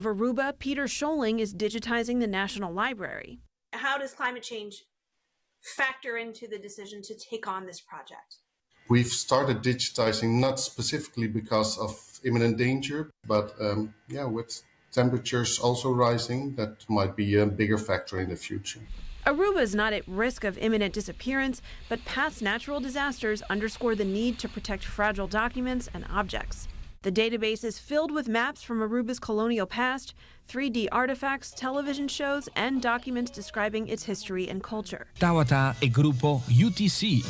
Of Aruba, Peter Scholing is digitizing the National Library. How does climate change factor into the decision to take on this project? We've started digitizing not specifically because of imminent danger, but with temperatures also rising, that might be a bigger factor in the future. Aruba is not at risk of imminent disappearance, but past natural disasters underscore the need to protect fragile documents and objects. The database is filled with maps from Aruba's colonial past, 3D artifacts, television shows, and documents describing its history and culture. Tawata e Grupo UTC.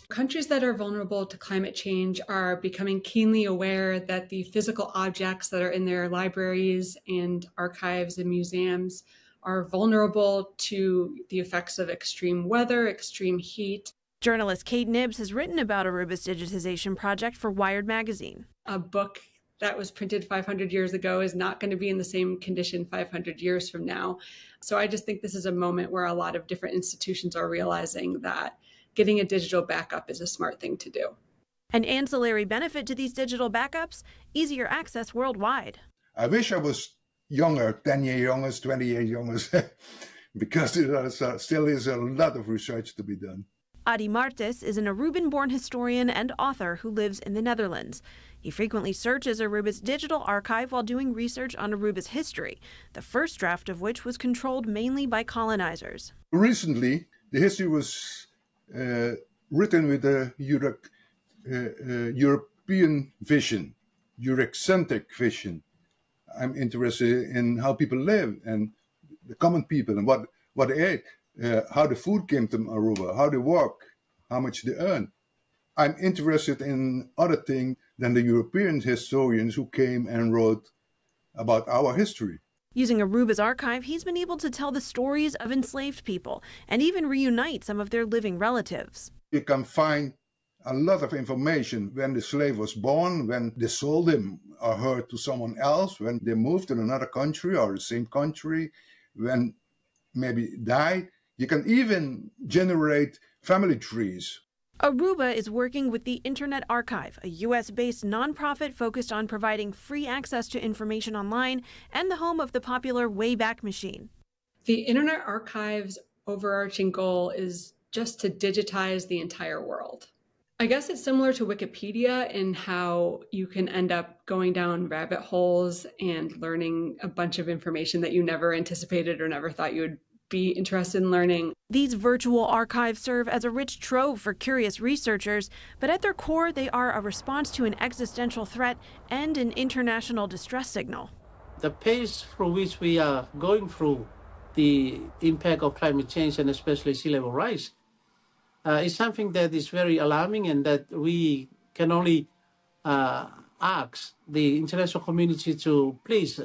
Countries that are vulnerable to climate change are becoming keenly aware that the physical objects that are in their libraries and archives and museums are vulnerable to the effects of extreme weather, extreme heat. Journalist Kate Nibbs has written about Aruba's digitization project for Wired magazine. A book that was printed 500 years ago is not going to be in the same condition 500 years from now. So I just think this is a moment where a lot of different institutions are realizing that getting a digital backup is a smart thing to do. An ancillary benefit to these digital backups, easier access worldwide. I wish I was younger, 10 years younger, 20 years younger, because there still is a lot of research to be done. Adi Martes is an Aruban-born historian and author who lives in the Netherlands. He frequently searches Aruba's digital archive while doing research on Aruba's history, the first draft of which was controlled mainly by colonizers. Recently, the history was written with a European vision, Eurocentric vision. I'm interested in how people live and the common people and what they ate, how the food came to Aruba, how they work, how much they earn. I'm interested in other things than the European historians who came and wrote about our history. Using Aruba's archive, he's been able to tell the stories of enslaved people and even reunite some of their living relatives. You can find a lot of information when the slave was born, when they sold him or her to someone else, when they moved to another country or the same country, when maybe died. You can even generate family trees. Aruba is working with the Internet Archive, a U.S.-based nonprofit focused on providing free access to information online and the home of the popular Wayback Machine. The Internet Archive's overarching goal is just to digitize the entire world. I guess it's similar to Wikipedia in how you can end up going down rabbit holes and learning a bunch of information that you never anticipated or never thought you would be interested in learning. These virtual archives serve as a rich trove for curious researchers, but at their core, they are a response to an existential threat and an international distress signal. The pace through which we are going through the impact of climate change and especially sea level rise is something that is very alarming, and that we can only ask the international community to please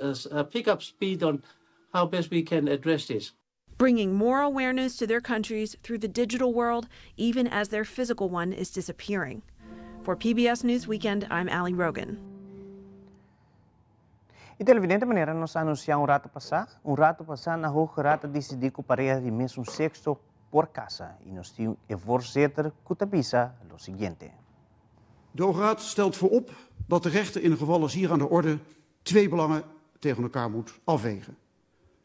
pick up speed on how best we can address this. Bringing more awareness to their countries through the digital world, even as their physical one is disappearing. For PBS News Weekend, I'm Ali Rogan. E televidente, maneira nós anunciamos um rato passar na hogerata decidir que pareja de mesmo sexo por casa. E nós temos a voorzitter Kutabisa o seguinte. De Hoge Raad stelt voorop dat de rechter in de gevallen als hier aan de orde twee belangen tegen elkaar moet afwegen.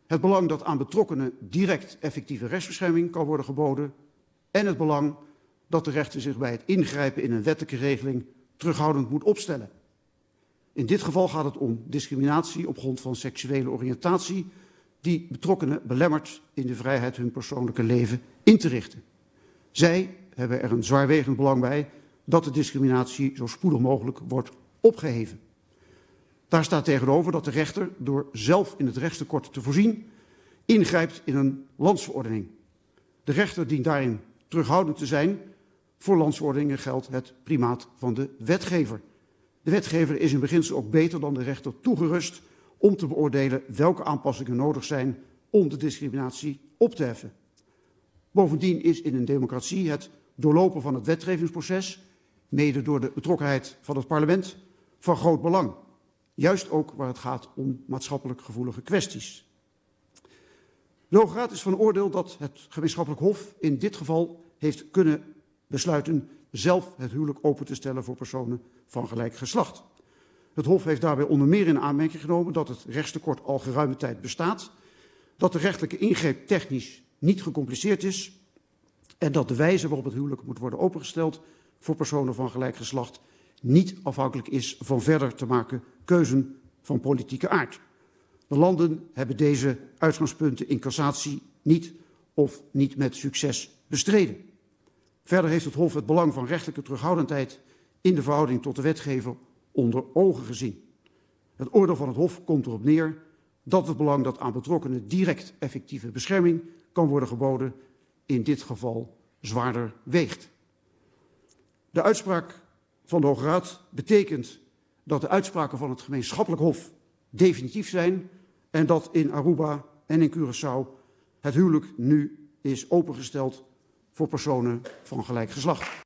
Het belang dat aan betrokkenen direct effectieve rechtsbescherming kan worden geboden en het belang dat de rechter zich bij het ingrijpen in een wettelijke regeling terughoudend moet opstellen. In dit geval gaat het om discriminatie op grond van seksuele oriëntatie die betrokkenen belemmert in de vrijheid hun persoonlijke leven in te richten. Zij hebben er een zwaarwegend belang bij dat de discriminatie zo spoedig mogelijk wordt opgeheven. Daar staat tegenover dat de rechter, door zelf in het rechtstekort te voorzien, ingrijpt in een landsverordening. De rechter dient daarin terughoudend te zijn. Voor landsverordeningen geldt het primaat van de wetgever. De wetgever is in beginsel ook beter dan de rechter toegerust om te beoordelen welke aanpassingen nodig zijn om de discriminatie op te heffen. Bovendien is in een democratie het doorlopen van het wetgevingsproces, mede door de betrokkenheid van het parlement, van groot belang. Juist ook waar het gaat om maatschappelijk gevoelige kwesties. De Hoge Raad is van oordeel dat het gemeenschappelijk hof in dit geval heeft kunnen besluiten zelf het huwelijk open te stellen voor personen van gelijk geslacht. Het Hof heeft daarbij onder meer in aanmerking genomen dat het rechtstekort al geruime tijd bestaat, dat de rechtelijke ingreep technisch niet gecompliceerd is en dat de wijze waarop het huwelijk moet worden opengesteld voor personen van gelijk geslacht niet afhankelijk is van verder te maken keuzen van politieke aard. De landen hebben deze uitgangspunten in cassatie niet of niet met succes bestreden. Verder heeft het Hof het belang van rechtelijke terughoudendheid in de verhouding tot de wetgever onder ogen gezien. Het oordeel van het Hof komt erop neer dat het belang dat aan betrokkenen direct effectieve bescherming kan worden geboden in dit geval zwaarder weegt. De uitspraak van de Hoge Raad betekent dat de uitspraken van het gemeenschappelijk Hof definitief zijn en dat in Aruba en in Curaçao het huwelijk nu is opengesteld voor personen van gelijk geslacht.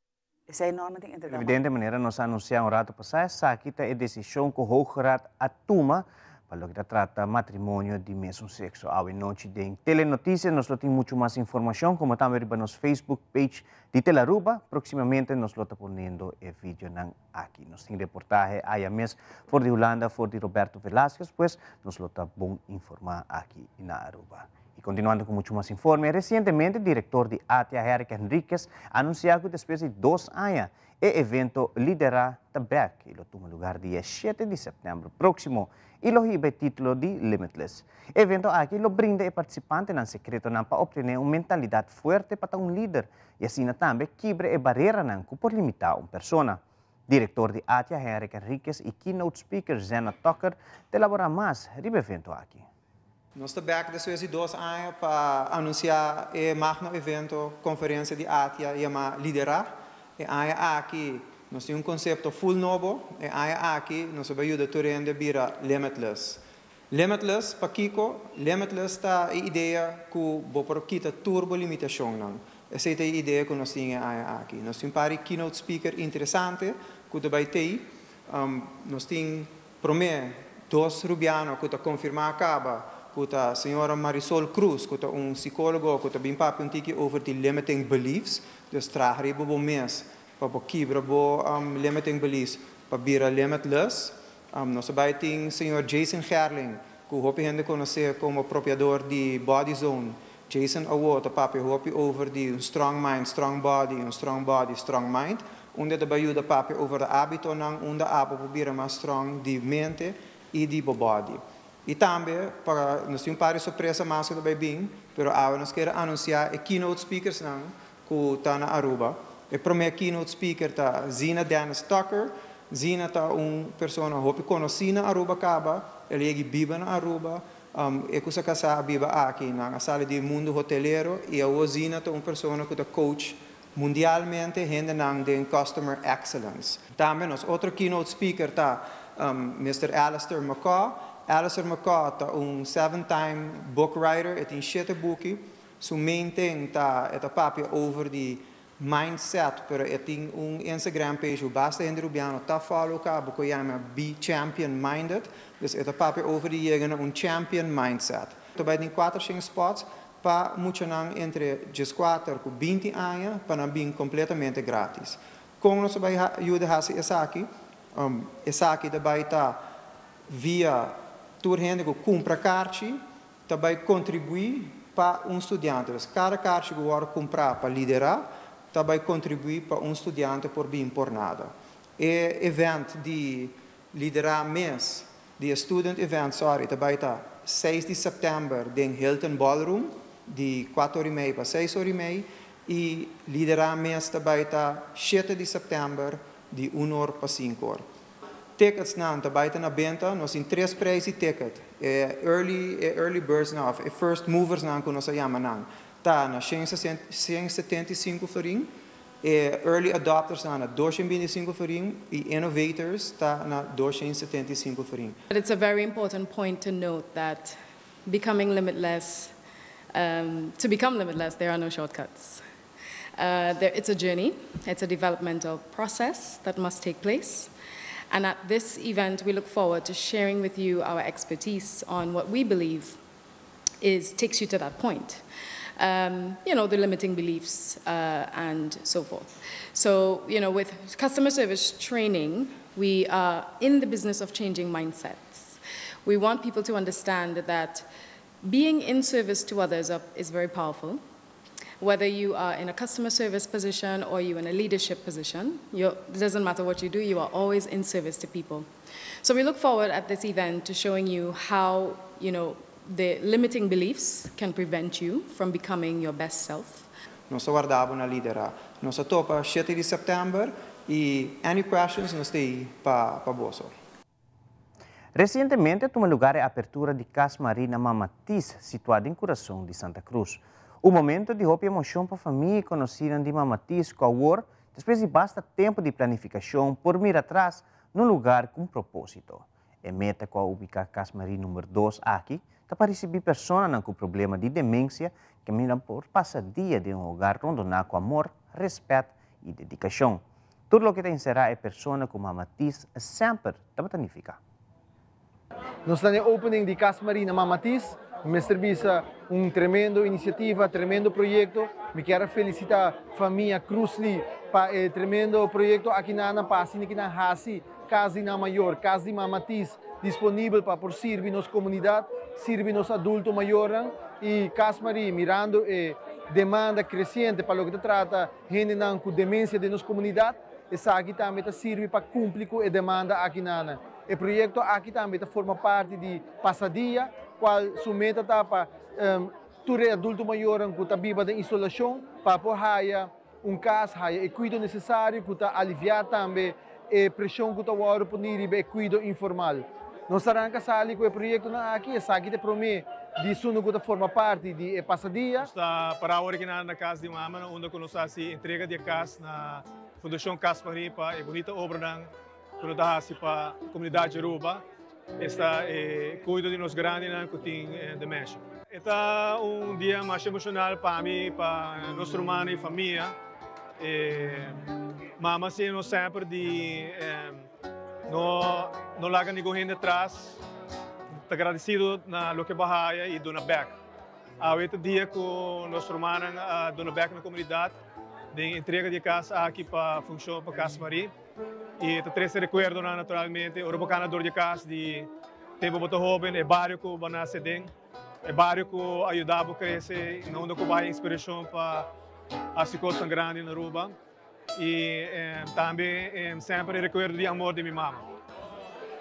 Evidente maneira nos anunciar um rato passado, essa aqui é a decisão que o Hoge Raad atoma para que trata matrimônio de mesmo sexo. Hoje noite tem telenotícias, nós temos muito mais informação, como também no nosso Facebook page de Telaruba. Proximamente nós estamos ponendo o vídeo aqui. Nós temos reportagem aí mesmo, for de Holanda, for de Roberto Velasquez, pues nós estamos bom informar aqui na Aruba. E continuando com muito mais informe, recentemente o diretor de ATIA, Henrique Henriquez, anunciou que depois de 2 anos, o evento liderará também, e lo toma lugar dia 7 de setembro próximo, e lo hiba o título de Limitless. O evento aqui lo brinda a participante no secreto para obter uma mentalidade forte para um líder, e assim também quebra a barreira por limitar uma pessoa. Diretor de ATIA, Henrique Henriquez, e keynote speaker Zena Tucker, elaborar mais sobre o evento aqui. Nós estamos aqui depois de 2 anos para anunciar o magno evento, conferência de ATIA, e liderar. E aqui nós temos conceito full novo, e aqui nós vamos ajudar a render vira Limitless. Limitless, para Kiko, Limitless está a ideia que vamos quitar turbo limitação. Essa é a ideia que nós temos aqui. Nós temos um keynote speaker interessante, que vai ter. Nós temos, primeiro, 2 rubianos que confirmar acaba. A senhora Marisol Cruz, que é psicólogo, que tem um tiki over the limiting beliefs. Dus traag we bo mes, para quebrar bo limiting beliefs, para vira limitless. Nós temos o senhor Jason Gerling, que eu hope conhecer como proprietor de Body Zone. Jason Award, a papi hope over the strong mind, strong body, strong mind. Onde de ajuda papi over de hábito nang, onde apo proberen mais strong de mente e de body. E também, para nós temos várias surpresas mais que vai vir, mas agora nós queremos anunciar o keynote speakers que está na Aruba. O primeiro keynote speaker está Zena Dennis Tucker. Zena está uma pessoa que conhece na Aruba, ele vive na Aruba. E que se vive aqui na sala de mundo hoteleiro. E a Zena é uma pessoa que é coach mundialmente em Customer Excellence. Também, nosso outro keynote speaker está Mr. Alistair McCaw. Alistair McCaw é 7-time book writer, ele tem 7 boeken. Zijn main thing é a papi over de mindset, pero ele tem Instagram page, o basta gente rubiano tá follow ka, porque chama Be Champion Minded. Dus é a papi over de jegene champion mindset. Também tem 4 spots para muito entre 4 e 20 anos, para vir completamente grátis. Como nós vai ajudar essa aqui também está via tour gente que compra carte, também contribui para estudante. Cada carte que eu comprar para liderar, também contribui para estudante por bem por nada. E evento de liderar mês, de student event, também está 6 de setembro em Hilton Ballroom, de 4h30 para 6h30, e liderar mês também está 7 de setembro, de 1h para 5h. Tickets também na venda, nós temos 3 prijzen ticket. Early birds first movers que nós chamamos tá na 175 florin, early adopters na 225 florin e innovators tá na 275 florin. But it's a very important point to note that becoming limitless, to become limitless, there are no shortcuts. It's a journey, it's a developmental process that must take place. And at this event, we look forward to sharing with you our expertise on what we believe takes you to that point. The limiting beliefs and so forth. So, with customer service training, We are in the business of changing mindsets. We want people to understand that being in service to others is very powerful. Whether you are in a customer service position or you're in a leadership position, it doesn't matter what you do, you are always in service to people. So we look forward at this event to showing you how, the limiting beliefs can prevent you from becoming your best self. Nós guardamos na lidera. Nós topa 7 de setembro e any questions nós temos para você. Recentemente, toma lugar a apertura de Casa Marina Mamatiz, situada em coração de Santa Cruz. O momento de roupa e emoção para a família conhecida de Mamatiz com a UOR, depois de basta tempo de planificação por mir atrás num lugar com propósito. É meta com a ubicar Casa Marina número 2 aqui, para receber pessoas com problema de demência que miram por passar dia de um lugar rondonado com amor, respeito e dedicação. Tudo o que tem será é pessoa com Mamatiz sempre para planificar. Nós estamos na opening de Casa Marina Mamatiz. Me serviça tremendo iniciativa, tremendo projeto. Me quero felicitar a família Cruzli para o tremendo projeto aqui na Paz, aqui na Hasi, Casa na Maior, Casa Mamatiz, disponível para por servir nossa comunidade, servir nos adultos maiores e Casa Marina mirando a demanda crescente para o que trata gente com demência de nossa comunidade. Essa aqui também serve para cumprir com a demanda aqui na. O projeto aqui também forma parte de passadia, qual sua meta está para todo adulto maior que está viva de isolação, para poder casa, o cuidado necessário, que está aliviar também a pressão que está agora por o cuidado informal. Nós arrancamos com o projeto aqui, essa aqui promete de suno que forma parte de passadia. Está para a hora que na casa de mama, onde nós fazemos entrega de casa na Fundação Casa Marina para a bonita obra quando está para a comunidade Aruba, está cuida de nós grandes que tem demência. Este é dia mais emocional para mim, para nosso irmão e família. Mama se nós sempre de não larga ninguém atrás. Estou agradecido na lo que bahia e dona back. Este dia com nosso irmão dona back na comunidade, de entrega de casa aqui para a função para Casa Marina. E te três recuerdo naturalmente o canador de casa de tempo muito jovem, é bairro que vai nascer dentro, é bairro que ajudava a crescer, onde que vai inspiração para as coisas tão grandes na Aruba e também sempre recuerdo de amor de minha mãe.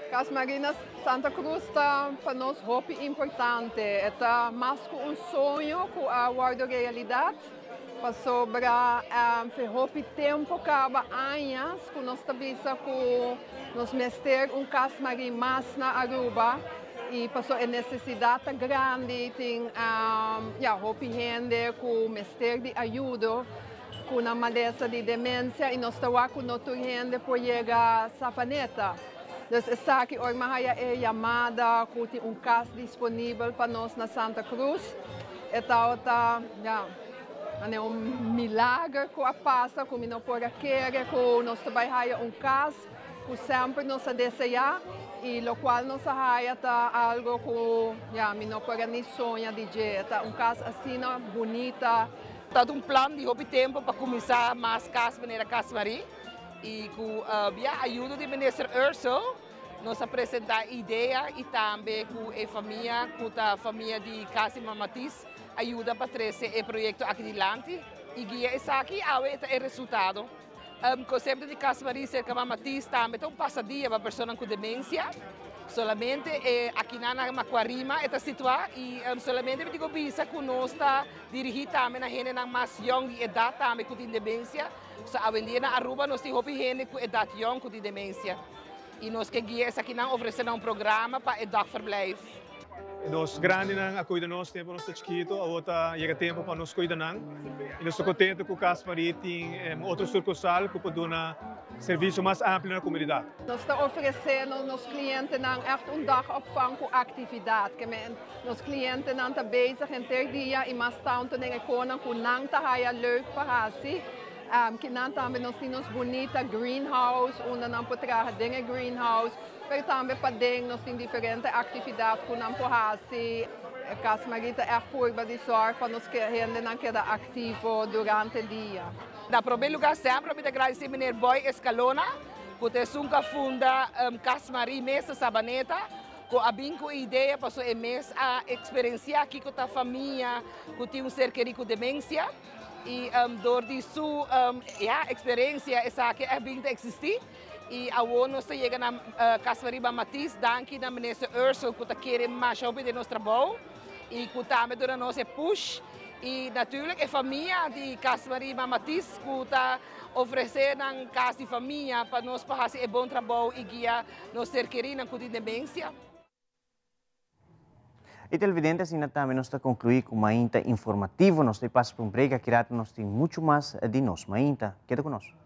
Casa Marina Santa Cruz está para nós muito importante, é mais que sonho que agora realidade. Para sobrar roupa tempo acaba anos que nós estamos com nós mestre Casa Marina mais na Aruba e passou a necessidade grande tem roupa gente com mestre de ajuda com a maleza de demência e nós estamos com outra gente por chegar a safaneta. Então, essa aqui é chamada que tem casa disponível para nós na Santa Cruz. É milagre que passa, que nós podemos querer, que nós trabalhamos casa, que sempre nós desejamos, e o qual nós fazemos algo que nós podemos sonhar de jeito. Casa assim, bonita. Está plano de houve tempo para começar mais casa para Casa Marina e com a ajuda do ministro Urso, nós apresentamos a ideia e também com a família de Casa Mamatiz ajuda para trazer o projeto aqui adiante e guia esse aqui é o resultado. O conceito de Casa Marina cerca Mamatiz também é passadia para pessoas com demência. Solamente aqui na Maquarima está situado e solamente me digo bisa que nós está dirigido também na gente mais jovem de idade também com demência. So a vendia na Aruba nós temos gente com idade jovem com demência. E nós que guia esse aqui não oferecemos programa para dagverblijf. Nós grandes não cuidam nós tempo nós chiquito, agora chega tempo para nós cuidar não. E nós estamos contentes que o Casa Marina tem outro sucursal que pode dar serviço mais amplo na comunidade. Nós estamos oferecendo aos clientes echt dagopvang com atividade. Os clientes estão bezig em ter dia e mais tanto em conan com não está leuk para si. Que não também nós temos bonita greenhouse, onde não podemos trazer dinge greenhouse. Mas também para dentro nós temos diferentes atividades que não podemos fazer. A Casa Marina é forma de sorte para nós que a gente não queda ativo durante o dia. Na primeiro lugar sempre me agradecer ao Boy Escalona Kute sunka funda kasmari mesa sabaneta, ko abin ko ideia paso e mes a experiencia aqui com a família, que tem ser querido com demência e door die su experiência essa que é bem de existir e a nós chega na Casmariba Matiz, danke na minister Ursula que tá querendo mais op de nosso trabalho e que também door nós é push e natuurlijk a família de Casmariba Matiz que tá oferecendo na casa de família para nós fazer um bom trabalho e guiar nós ser querido com demência. E televidentes, ainda também nós está concluir com uma Mainta informativo, nós está passando por um break, aqui nós temos muito mais de Nos Mainta. Queda conosco.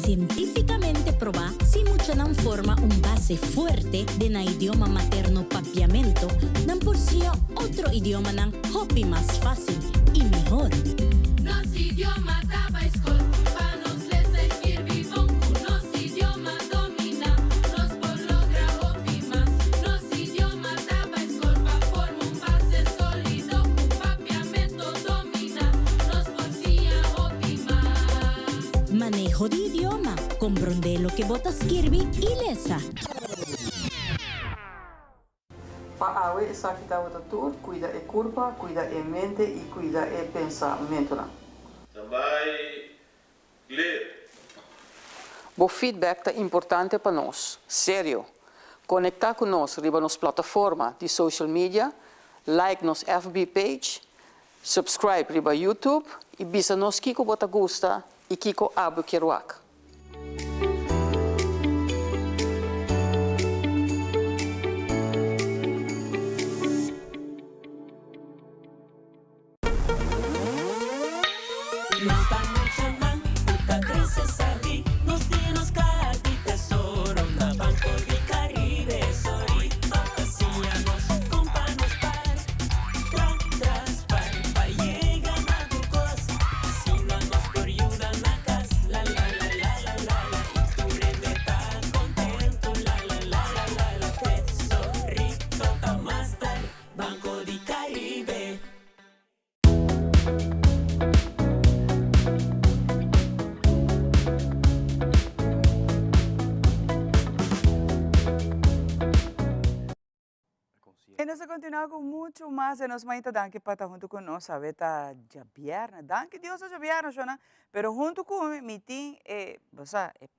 Científicamente probado, si mucha non forma un base fuerte de na idioma materno papiamento, dan por sí otro idioma nan hopi más fácil y mejor. Nos idioma taba escol, pa nos lesa escribir bon, nos idioma domina, nos por logra hopi más. Nos idioma taba escol, pa forma un base sólido, papiamento domina, nos por sí hopi más. Manejo de idioma. Comprende lo que botas Kirby y lesa. Pa awe esa kita wata tur, cuida e curva, cuida e mente e cuida e pensamento. Também ler. O feedback é importante para nós, sério. Conectar com nós riba nos plataforma de social media, like nos FB page, subscribe riba YouTube e bisa nos kiko bota gusta e kiko abu keruak. E nós continuamos com muito mais e nós Mainta danke para estar junto conosco, sabe, tá já viernes, danke Deus já viernes, né? Pero junto com o meeting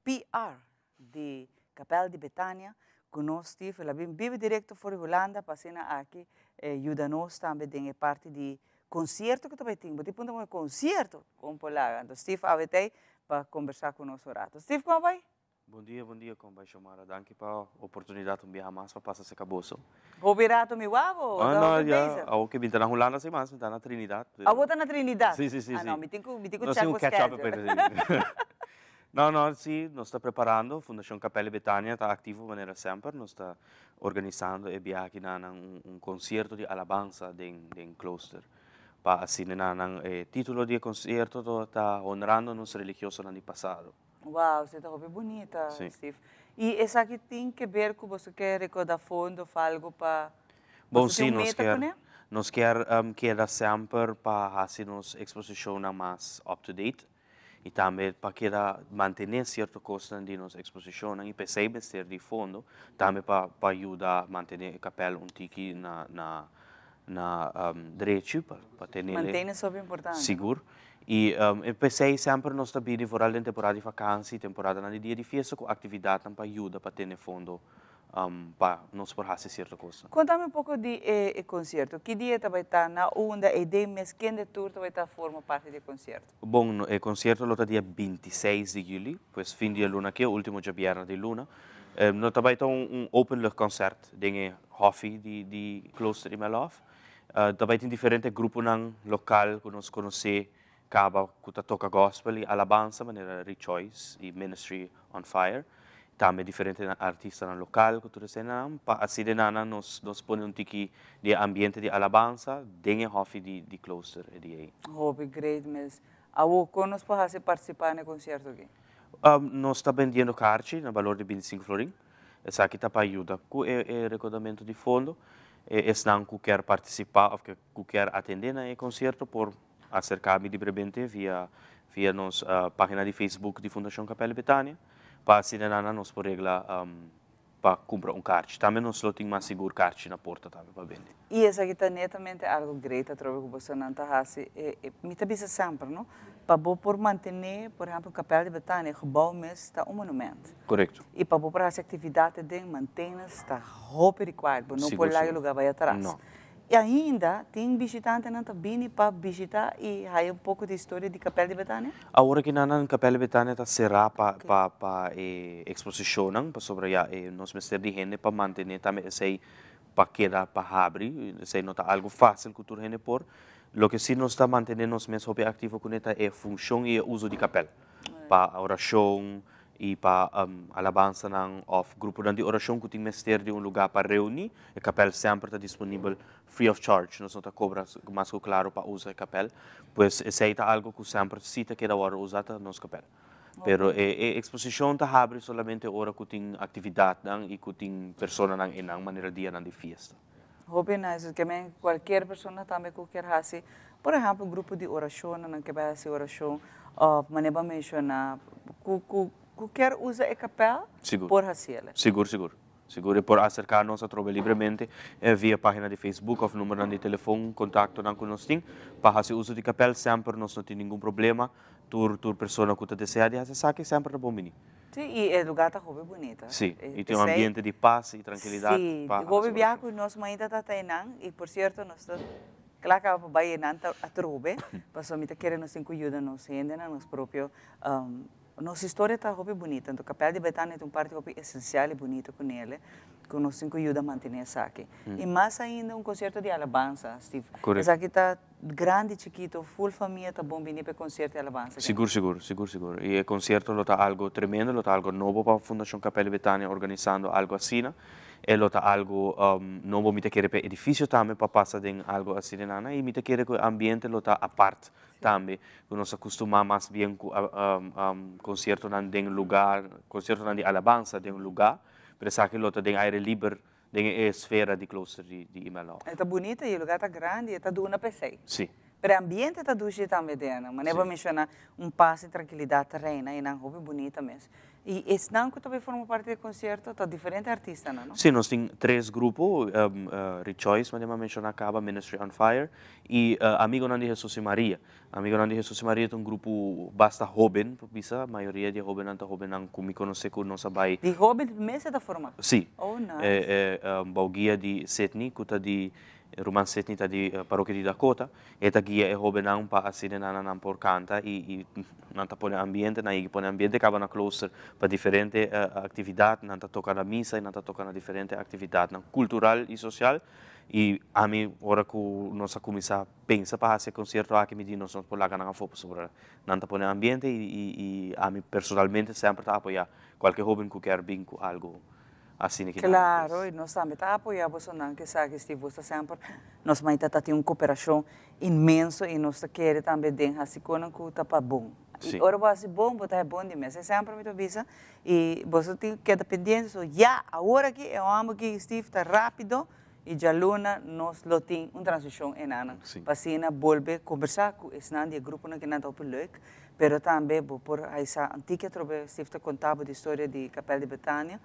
PR de Capela de Betânia, com nós Steve, ela vem vive direto fora Holanda, passando aqui, ajuda nós também em parte de concerto que também tem, tipo um concerto com Polaga, então Steve avete para conversar com nós rato. Steve, como vai? Bom dia, como vai chamar? Danke para a oportunidade de viajar mais para passar esse caboço. Vou virar tu meu avô? Não, já. A que está na Holanda, sim, mas está na Trinidade. A outra na Trinidade? Sim. Não, me tenho que catch-up para Não, sim, nós estamos preparando, a Fundação Capela Betânia está ativa de maneira sempre, nós estamos organizando e viajar um concerto de alabança em Closter. Para assim, o título do concerto está honrando nos religiosos no ano passado. Uau, você está bem bonita, sim. Steve. E essa aqui tem que ver com você quer recordar fundo, algo para... Bom, sim, nós queremos sempre para fazer nossa exposição mais up-to-date e também para manter certa coisa de nossa exposição e perceber ser de fundo, também para ajudar a manter a capela tiki na direito, para ter manter isso é importante. Seguro. E pensei sempre nós também de fora da temporada de vacância, temporada na dia de festa, com atividade para ajudar para ter fundo para nós por fazer certa coisa. Conta-me um pouco de concerto. Que dia vai estar na onda e de mês que de tour vai estar forma parte do concerto? Bom, o concerto é dia 26 de julho, pois fim de luna que é o último dia viernes de luna. Nós também temos openluchtconcert, dingen Hoffi, die klooster in Melof. Também tem diferentes grupos local que nós conhecemos, que toca gospel e alabança, maneira Rejoice e Ministry on Fire. Também diferentes artistas local que tu dizem, assim de nós põe tiki de ambiente de alabança, dingen Hoffi de klooster e de aí. Hobby great, mas awo conos para participar no concerto aqui. Nós estamos vendendo cartas no valor de 25 florin. Essa aqui está para ajudar com o recordamento de fundo. Se não quer participar ou que quer atender no concerto, por acercar-me livremente via nossa página de Facebook de Fundação Capela Betânia. Para assim nós por regra para comprar cartão. Também nós temos mais seguro cartão na porta também para vender. E essa aqui está netamente algo great, a troca que você não está fazendo. Me está sempre, não? Para por manter, por exemplo, o Capela de Betânia, o gebouw está monumento. Correto. E para por as atividades de manter, está roupa required, não por lá o lugar vai atrás. Não. E ainda, tem visitante que vêm para visitar e aí pouco de história de Capela de Betânia? Agora que na Capela Betânia está será para exposição, para sobre nós mestre de gente para manter também sei para quedar para abrir, sei não está algo fácil que tu gente por. Lo que sim nós está mantendo nós mesmo ativo com esta é função e uso de capela para oração e para alabança of grupo de oração que tem mestre de lugar para reunir. A capela sempre está disponível free of charge, nós não está cobra mais claro para usar a capela, pois esse é algo que sempre cita que da hora usada nos capela. Pero a exposição está abre solamente hora que tem atividade e que tem pessoas na maneira dia de festa. Hobby nice, que qualquer pessoa também que quer fazer, por exemplo, grupo de oração, não que vai fazer oração, maneira mencionar, que quer usar a capela por fazer. Seguro, por acercar-nos a trocar livremente via página de Facebook ou número de telefone, contato que nós temos, para fazer uso de capela sempre nós não tem nenhum problema, tur pessoa que deseja de fazer saque sempre é bom menino. Sim, e o lugar está bonito. Sim, e tem um ambiente de paz e tranquilidade. Sim, o viajo Nos Mainta está tendo, e por certo, nós estamos, claro que vamos ir a Aruba, mas a gente quer nos ajuda, nos rende, nos próprio, nossa história está bonita, então a Capela de Betânia tem parte essencial e bonita com ele, que nos ajuda a manter isso aqui. E mais ainda concerto de alabança, Steve. Esse aqui está grande, chiquito, full família, está bom vir para concerto de alabança. Seguro. E o concerto está algo tremendo, está algo novo para a Fundação Capela Betânia organizando algo assim. E está algo novo, me quer para edifício também para passar em algo assim, e me quer que o ambiente está a parte também, que nós acostumamos mais bem com concerto em lugar, concerto de alabança em lugar, para que ele tem aire livre, tem a esfera de cloister de Imeló. Está bonito e o lugar está grande, está duna PC. Sim. Pero o ambiente está doce também dentro, mas eu vou mencionar paz e tranquilidade reina e não roupa bonita mesmo. E esse não que também forma parte do concerto, está diferente artista, não? Sim, nós temos 3 grupos, Rejoice, mas eu mencionar acaba Ministry on Fire e Amigo de Jesus e Maria. Amigo de Jesus e Maria é grupo basta jovem, bisa, a maioria de jovem não como me conhece com nossa bai. De jovem mesmo da forma? Sim. Oh, nice. Guia de Sydney, que está de Roman Sydney está de paróquia de Dakota, esta guia é jovem para assim não por canta e não está põe ambiente, não é põe ambiente acaba na cloister para diferentes atividades, não está tocando na missa, não está tocando na diferentes atividades cultural e social. E a mim, agora que nós começamos a pensar para fazer concerto aqui, me diz nós por lá que não foco sobre não está põe ambiente e a mim personalmente sempre está apoiar qualquer jovem que quer vir com algo. Assim que claro, e nós também estamos apoiando que sabe que você sempre Nos Mainta tem uma cooperação imensa e nós queremos também deixar assim que está para bom. E agora você bom, você é bom demais. É sempre muito bisa e você tem que estar pendente, agora que eu amo que Steve está rápido e já luna nós lo tem uma transição enana. Para assim volver conversar com esse grupo que não está leuk. Pero também por essa antiga trobe Steve te contava de história de Capela de Betânia,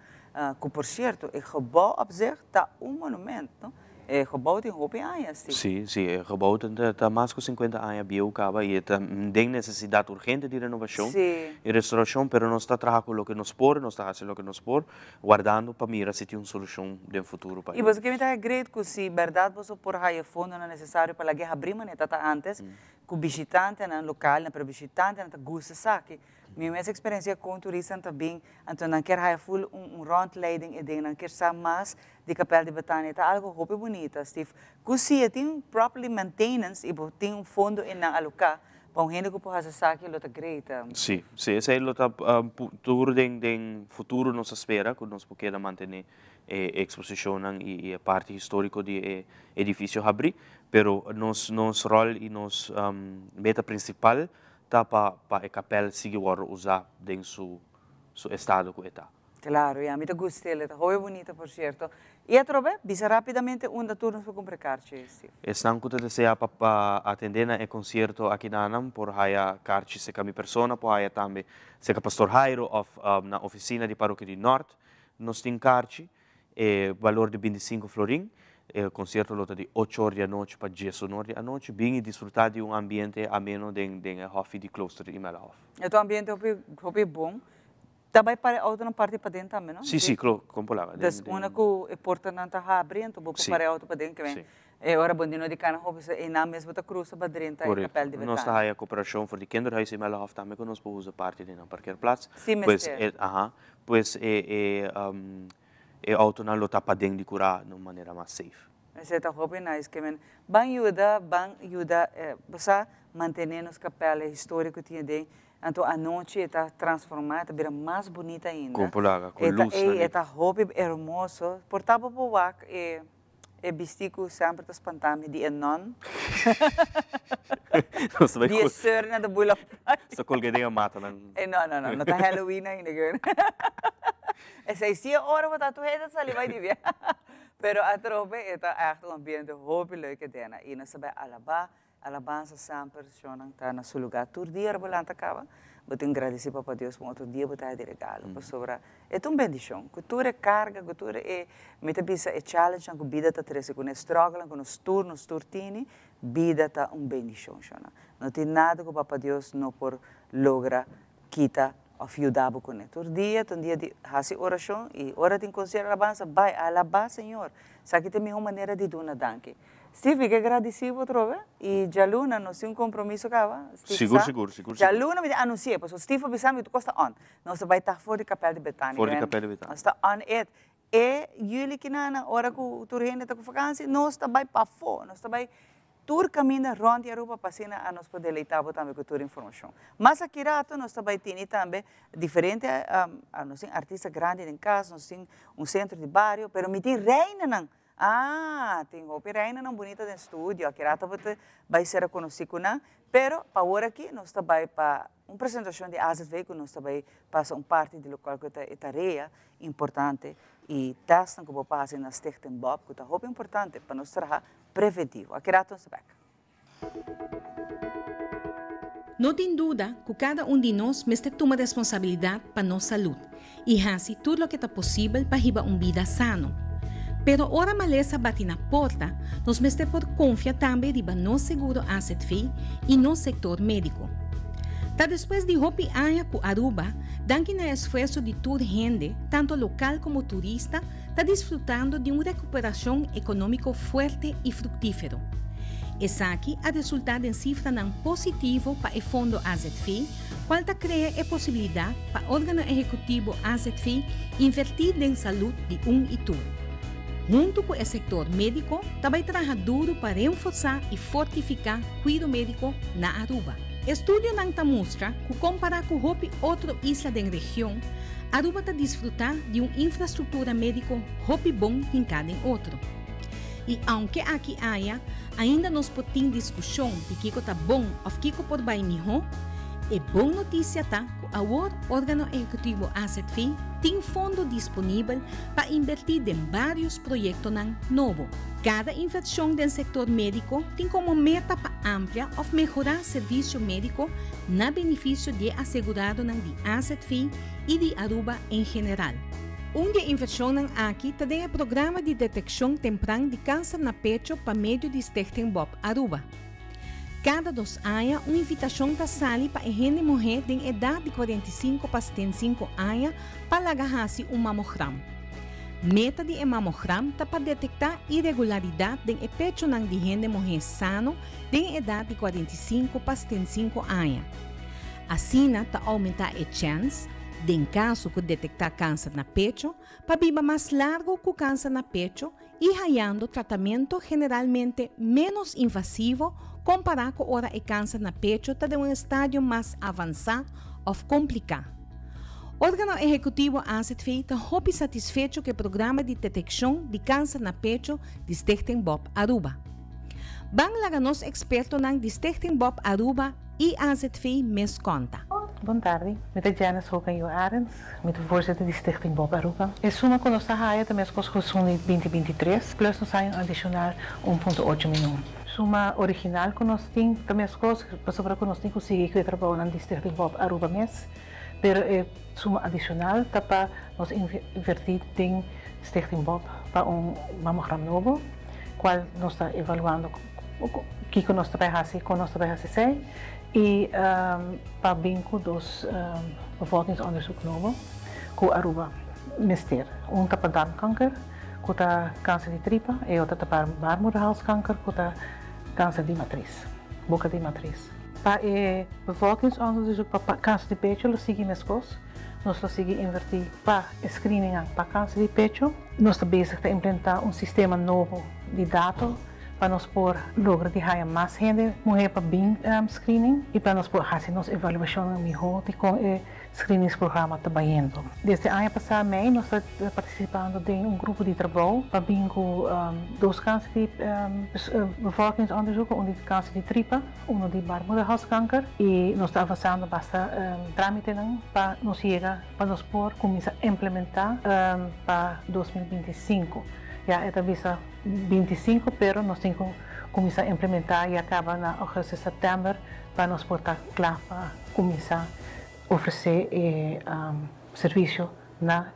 que por certo o gebouw op zich está monumento, não? O gebouw tem roupa anos, Steve. Sim, o gebouw está mais de 50 anos biocaba e tem necessidade urgente de renovação e restauração, pero nós está trabalhando o que nos pode, nós está fazendo o que nos pode, guardando para mirar se tem uma solução no futuro para. E você que me está great que se verdade você por aí fundo não é necessário para a guerra abrir maneta antes, com visitante na local, na visitante na gusta saque. Minha experiência com turista também, então não quer haver full rondleiding e ding, não quer saber mais de capel de Betânia, tá algo hope bonita, Steve. Kusi tem properly maintenance e tem fundo em na alocar. Para gente que pode saque, lo tá great. Sim, esse é o futuro den futuro nos espera, que nós podemos manter a exposição e a parte histórica do edifício abrir, pero nos rol e nos meta principal tá para a capela seguir usar em seu estado que está. Claro, a mim te gostei, é muito bonita, por certo. E a trobe, bisa rapidamente onde turnos para comprar cartas. Estão que deseja para atender na concerto aqui na Anam, por haya cartas se cami persona, por haya também se que pastor Jairo na oficina de paróquia de Norte, nós tem cartas, valor de 25 florin, o concerto lota de 8 horas da noite para 10 horas da noite, bem e desfrutar de ambiente ameno den hof de Kloster de Imelhof. O ambiente é bom. Também para outra parte para dentro também, não? Sim, como lá. Das uma que porta não está abrindo, vou para outra para dentro que vem. E agora bom de cana hobby e na mesma da cruz para dentro e capel de Betânia. Nós está a cooperação para o kinderhuis em Melhof também que nós podemos usar parte de na parkeerplaats. Sim, pois auto não está para dentro de curar de maneira mais safe. Esse é hobby nice que vem. Bang ajuda, você manter os capel históricos tinha dentro. Então a noite está transformada, vira mais bonita ainda. Com luz. Está hobby hermoso. Portava para o WAC e vestido sempre das pantames de enon. De serna da bula. Só colguei a mata não. Não está Halloween ainda. E se sia hora para tu rede sali vai diver. Pero a trope está echt ambiente hobby leuk dena. E nós sabe alabança sempre está na seu lugar. Todo dia rebolanta acaba. Eu tenho agradecer para Deus por outro dia botar de regalo. É uma bendição. Cultura é carga, cultura é muita bisa é challenge, a vida está treze com struggle, com os turnos, turtini, vida está uma bendição. Não tem nada que para Deus não por logra quita ajudar com ele. Todo dia de fazer oração e hora de considerar alabança, vai alabar Senhor. Sabe que tem uma maneira de dar danke. Steve, que agradecido outra vez. E Jaluna, nós temos compromisso cá, Seguro. Jaluna me anuncia, porque Steve bisami tu costa on. Nós vai estar fora de capel de Betânia. Fora de capel de Betânia. Nós está on it. E Juli que na hora que o turrende está com vacância, nós está vai para fora, nós está vai tur caminha rond e Aruba passina a nós poder leitar também com toda informação. Mas aqui rato nós está vai ter também diferente, nós temos artistas grandes em casa, nós temos centro de bairro, pero me tem reina não. Tem roupa reina não bonita no estúdio, aqui rata vai ser reconhecido não, pero para agora aqui nós está vai para uma apresentação de AZV que nós está vai passar parte do local que é tarefa importante e testam que vou passar na Stichting Bob, que é roupa importante para nós trabalhar preventivo. Aqui rata nós vai. Não tem dúvida que cada de nós deve tomar responsabilidade para nossa saúde e fazer tudo o que é possível para viver uma vida sana. Pero ora maleza bate na porta, nós devemos por confiar também de no seguro AZV e no sector médico. Tá depois de hopi aia com Aruba, danke na esforço de toda gente, tanto local como turista, está desfrutando de uma recuperação econômica forte e fructífero. Essa aqui a resultado em cifra não positivo para o fundo AZV, qual cria a possibilidade para o órgão executivo AZV investir em saúde de e tudo. Junto com o setor médico, também trabalha duro para reforçar e fortificar o cuidado médico na Aruba. Estudo não mostra que, comparado com outra isla da região, Aruba está desfrutando de uma infraestrutura médica muito bom em cada outro. E, aunque aqui ainda nos podemos discussão de que está bom ou que pode vai melhor, é boa notícia que o órgão executivo AZV tem fundo disponível para investir em vários projetos novos. Cada inversão do setor médico tem como meta para ampliar ou melhorar serviço médico na benefício de assegurado de AZV e de Aruba em geral. Uma inversão aqui também é o programa de detecção temprana de câncer na pecho para meio de Stichting Bob Aruba. Cada 2 anos, uma invitação da sala para a gente mulher de idade de 45 para 75 anos para agarrar-se um mamograma. Meta di mammogram para detectar irregularidade em pecho ng de mulher sano de idade de 45 para 75 anos. Assim, ta aumentar a chance de em caso que detectar câncer na pecho, para viver mais largo com câncer na pecho e hallando tratamento generalmente menos invasivo comparado com ora o câncer na pecho está de um estágio mais avançado ou complicado. O órgão executivo AZV está muito satisfeito com o programa de detecção de câncer na pecho de Stichting Bob Aruba. Bang laga nos experto ng de Stichting Bob Aruba e AZV mes conta. Boa tarde, met de Janice Hogan Arends, met de voorzitter de Stichting Bob Aruba. É suma que nós trabalhamos também com a construção de 2023, plus nós temos adicional 1,8 milhão. Suma original que nós temos também as coisas, para que nós temos conseguido que trabalhar na Stichting Bob Aruba mês, pero é suma adicional para nós invertir em Stichting Bob para mammogram novo, qual nós está evaluando que nós trabalhamos com nós trabalhamos e para bem com dos bevolkingsonderzoek novo com Aruba mister para darmkanker, com câncer de tripa e outra para baarmoederhalskanker, com câncer de matriz, boca de matriz. Para bevolkingsonderzoek para câncer de pecho, nós seguimos coisas. Nós seguimos invertir para screening para câncer de pecho. Nós estamos bezig a implementar sistema novo de dados para nós por lograr de haya mais gente mulher para bem screening e para nós por fazer nossa avaliação melhor de com o screeningsprograma trabalhando. Desde o ano passado, nós estamos participando de grupo de trabalho para bem com dois cânceres de bevolkingsonderzoek, um de câncer de tripa, um de baarmoederhalskanker e nós estamos avançando bastante trâmite para nós chegar para nós por começar a implementar para 2025. Já é vista 25, pero nós temos que começar a implementar e acaba na agosto e setembro para nós estar claro para começar a oferecer serviço na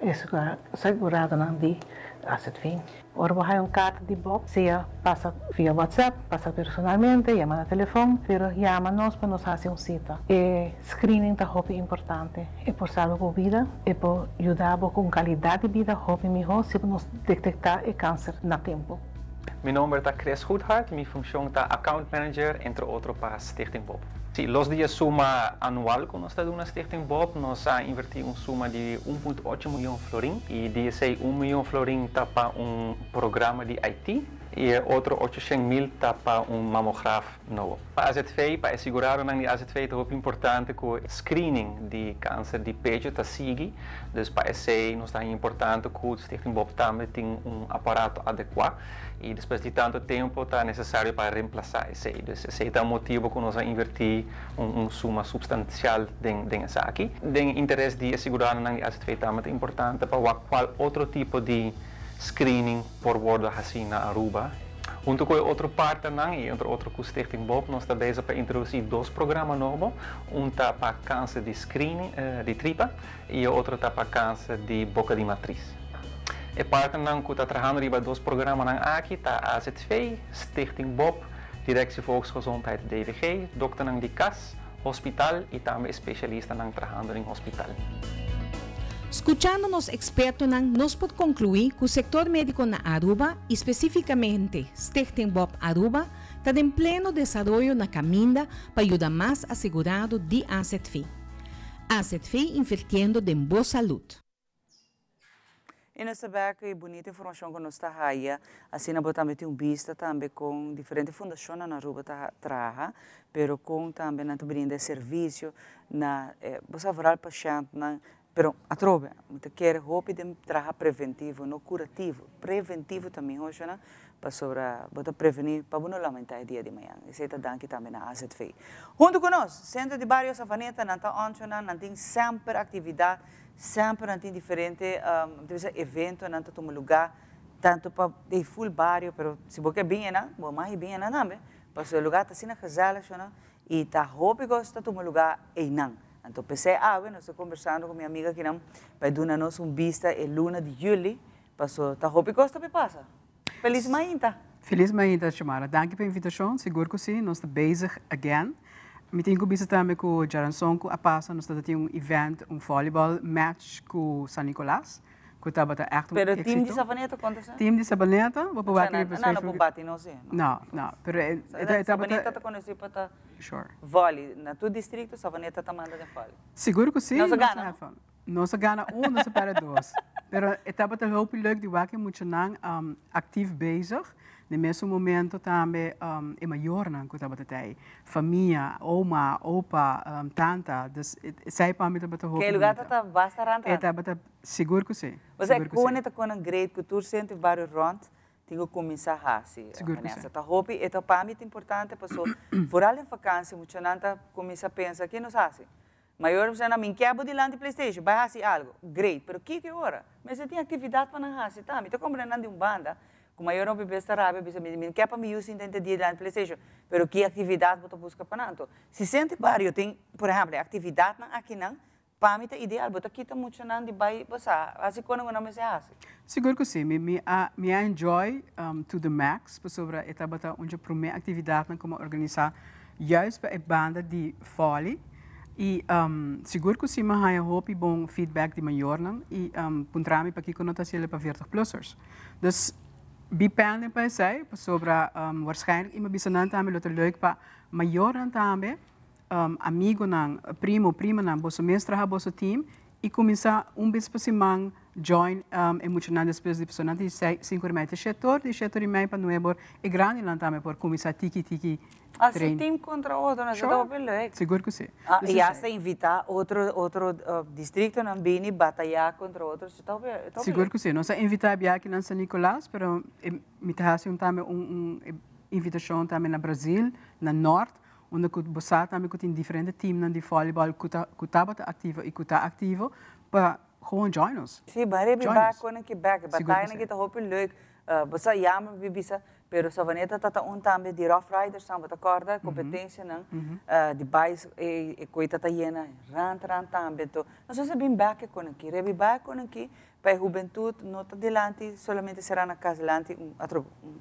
segurada de AZV. Ora, vai carta de Bob, seja passa via WhatsApp, passa personalmente, chama no telefone, pero chama-nos para nos fazer cita. E screening está muito importante. É por salvar a vida, é por ajudar com qualidade de vida, muito melhor se nós detectar o câncer na tempo. Meu nome é Chris Goedhart, minha função é Account Manager, entre outros, para Stichting Bob. Sim, os dias suma anual que nós estamos na Stichting Bob, nós invertimos suma de 1,8 milhão florim e desse 1 milhão florim está para programa de IT e outro 800 mil está para mamograf novo. Para a AZV, para assegurar que a AZV é muito importante que o screening de câncer de pecho está seguindo, então para esse nós está importante que o Stichting Bob também tem aparato adequado e depois de tanto tempo está necessário para reemplaçar esse. Esse é o motivo que nós invertimos suma substancial dessa aqui. O interesse de assegurar que a AZV também é importante para qual outro tipo de screening por bordo assim na Aruba. Junto com outra parte e outro com Stichting Bob, nós estamos bezig para introduzir dois programas novos. Está para câncer de screening de tripa e outro está para câncer de boca de matriz. E parte que está trabalhando para dois programas aqui está a AZV, Stichting Bob, Directie Volksgezondheid DVG, dokter de CAS, hospital e também especialista trabalhando em hospital. Escuchando nos expertos, nos pode concluir que o setor médico na Aruba, especificamente Stichting Bob Aruba, está em pleno desenvolvimento na caminha para ajudar mais assegurado de AZV. AZV invirtiendo em boa saúde. E nessa beca e bonita informação que nós está aí, assim nós também tem vista também com diferentes fundações na Aruba trabalha, pero com também na brinda serviço na você varal paciente na pero a trova, muita quer roupa de trabalhar preventivo, não curativo, preventivo também hoje na para sobre botar prevenir para não lamentar dia de manhã. Isso é também também na AZV. Junto com nós, Centro de Barrio Savaneta, não está onde não tem sempre atividade. Sempre não tem diferente evento, não tem lugar, tanto para o full barrio, mas se você bem não, mais bem não também, porque o lugar está assim na casala, e está roupa gosta de lugar e não. Então pensei, nós estou conversando com minha amiga que não, para dar-nos vista e luna de Juli, para está roupa gosta de passar. Feliz Mainta. Feliz Mainta, Chamara. Danke pela invitação, seguro que sim, nós estamos bezig again. Me tenho visto também com o Jaransonco a passa, nós temos event, volleyball match com San Nicolás, Kutabata echt Pero team di Savaneta conta sa? Team di Savaneta, vou bater Não, não bate não sei. Não, não. Pero Savaneta tá conhecido para sure. Vôlei, na tu distrito Savaneta tá mandando de vôlei. Seguro que sim. Nossa gana. Nossa gana nossa para dois. Pero etapa tá hoop leuk die waken moet je nang actief bezig. No mesmo momento também é maior não que estava até família, oma, opa, tanta, dus sai para mim também hoop. Que lugar tá basta ranta. Etapa tá seguro que sim. Você conecta com um great culture center vários rond. Tenho que começar assim. Seguro que sim. Tá hoop, é para mim importante pessoa. Foral em vacância, muito nanta começa a pensar que não sabe. Maior você não me quebra de lá de PlayStation, vai assim algo, great, pero que hora? Mas você tem atividade para não fazer, tá? Me tô comprando de banda, com maior não bebê está rápido, você me quer para me usar intenta de lá de PlayStation, pero que atividade você busca para não? Se sente vários tem, por exemplo, atividade não aqui não, para mim é ideal, você quita muito não de vai passar, assim quando não me se faz. Seguro que sim, me enjoy to the max, sobre a etapa onde a primeira atividade não como organizar, juist para a banda de folly. E seguro que sim, mas eu hope bom feedback de maior não e puntrami para que conotação para 40-plussers. Dus bepende para sei sobre waarschijnlijk iemand bisanan também lo leuk para maior não também amigo não prima não bosso mestra bosso team e começar bis pasimang join emocional depois de pessoa de 5 meses setor e meio para novo e grande não também por começar tiki assim team contra outro, não sure. Bem leuk. Seguro que sim. E hasta invitar outro distrito não bini batalhar contra outros, está bem. Seguro que sim. Nós invitar aqui na São Nicolás, pero me trazer também invitação também na Brasil, na Norte, onde você também tem diferentes times de voleibol que está ativo e que está ativo para gewoon join us. Sim, maar back quando que back, batalha que está hoop leuk. Você jammer bibisa, pero Savaneta tá também de rough riders, samba tá corda, competência não, de bikes e coisa tá llena, rant também. Então, nós vamos bem back quando aqui, rebi back quando aqui, para a juventude, não tá delante, somente será na casa delante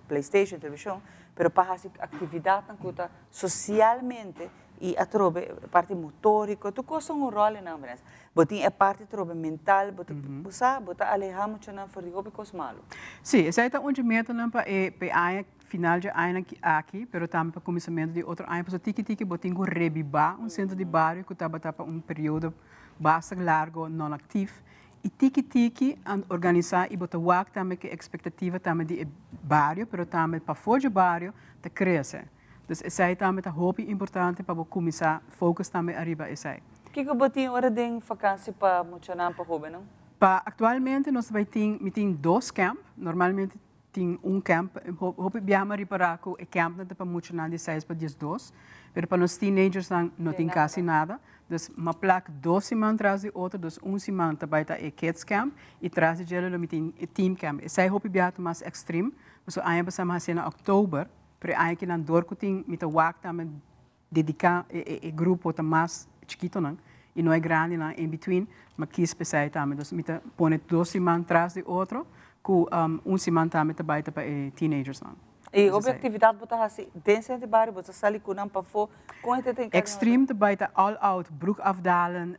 PlayStation, televisão, pero para fazer atividade na cuta socialmente e a trobe parte motórica, tu costa rol na ambulância. Botin é parte trobe mental, bota alejar muito na for de cos malo. Sim, essa é onde meta não para a final de ano aqui, pero também para começamento de outro ano, para tiki botin go rebiba, centro de bairro que estava para período bastante largo não ativo. E tiki organizar e botar wak também que expectativa também de bairro, pero também para fora de bairro te crescer. Dus essa é também a hope importante para começar focus também arriba essa. Que botin hora de vacância para mocionar para jovem não? Atualmente nós vai ter 2 camp, normalmente tem camp, hope biama reparar que o camp não para mocionar de 6 para 12, pero para os teenagers não tem quase nada. Dus uma placa 2 semanas atrás de outra, dus semana também tá kids camp e atrás de gelo tem team camp. Essa hope biama mais extreme, so aí passamos a ser em outubro. Pero aí que não dor que tem mita wak também dedicar e grupo tá mais chiquito não e não é grande não in between mas que especial também então mita põe 2 semanas atrás de outro com semana também tá baita para teenagers não e objetividade botar assim dentro de bairro botar sali com não para for com tem extreme tá baita all out broek afdalen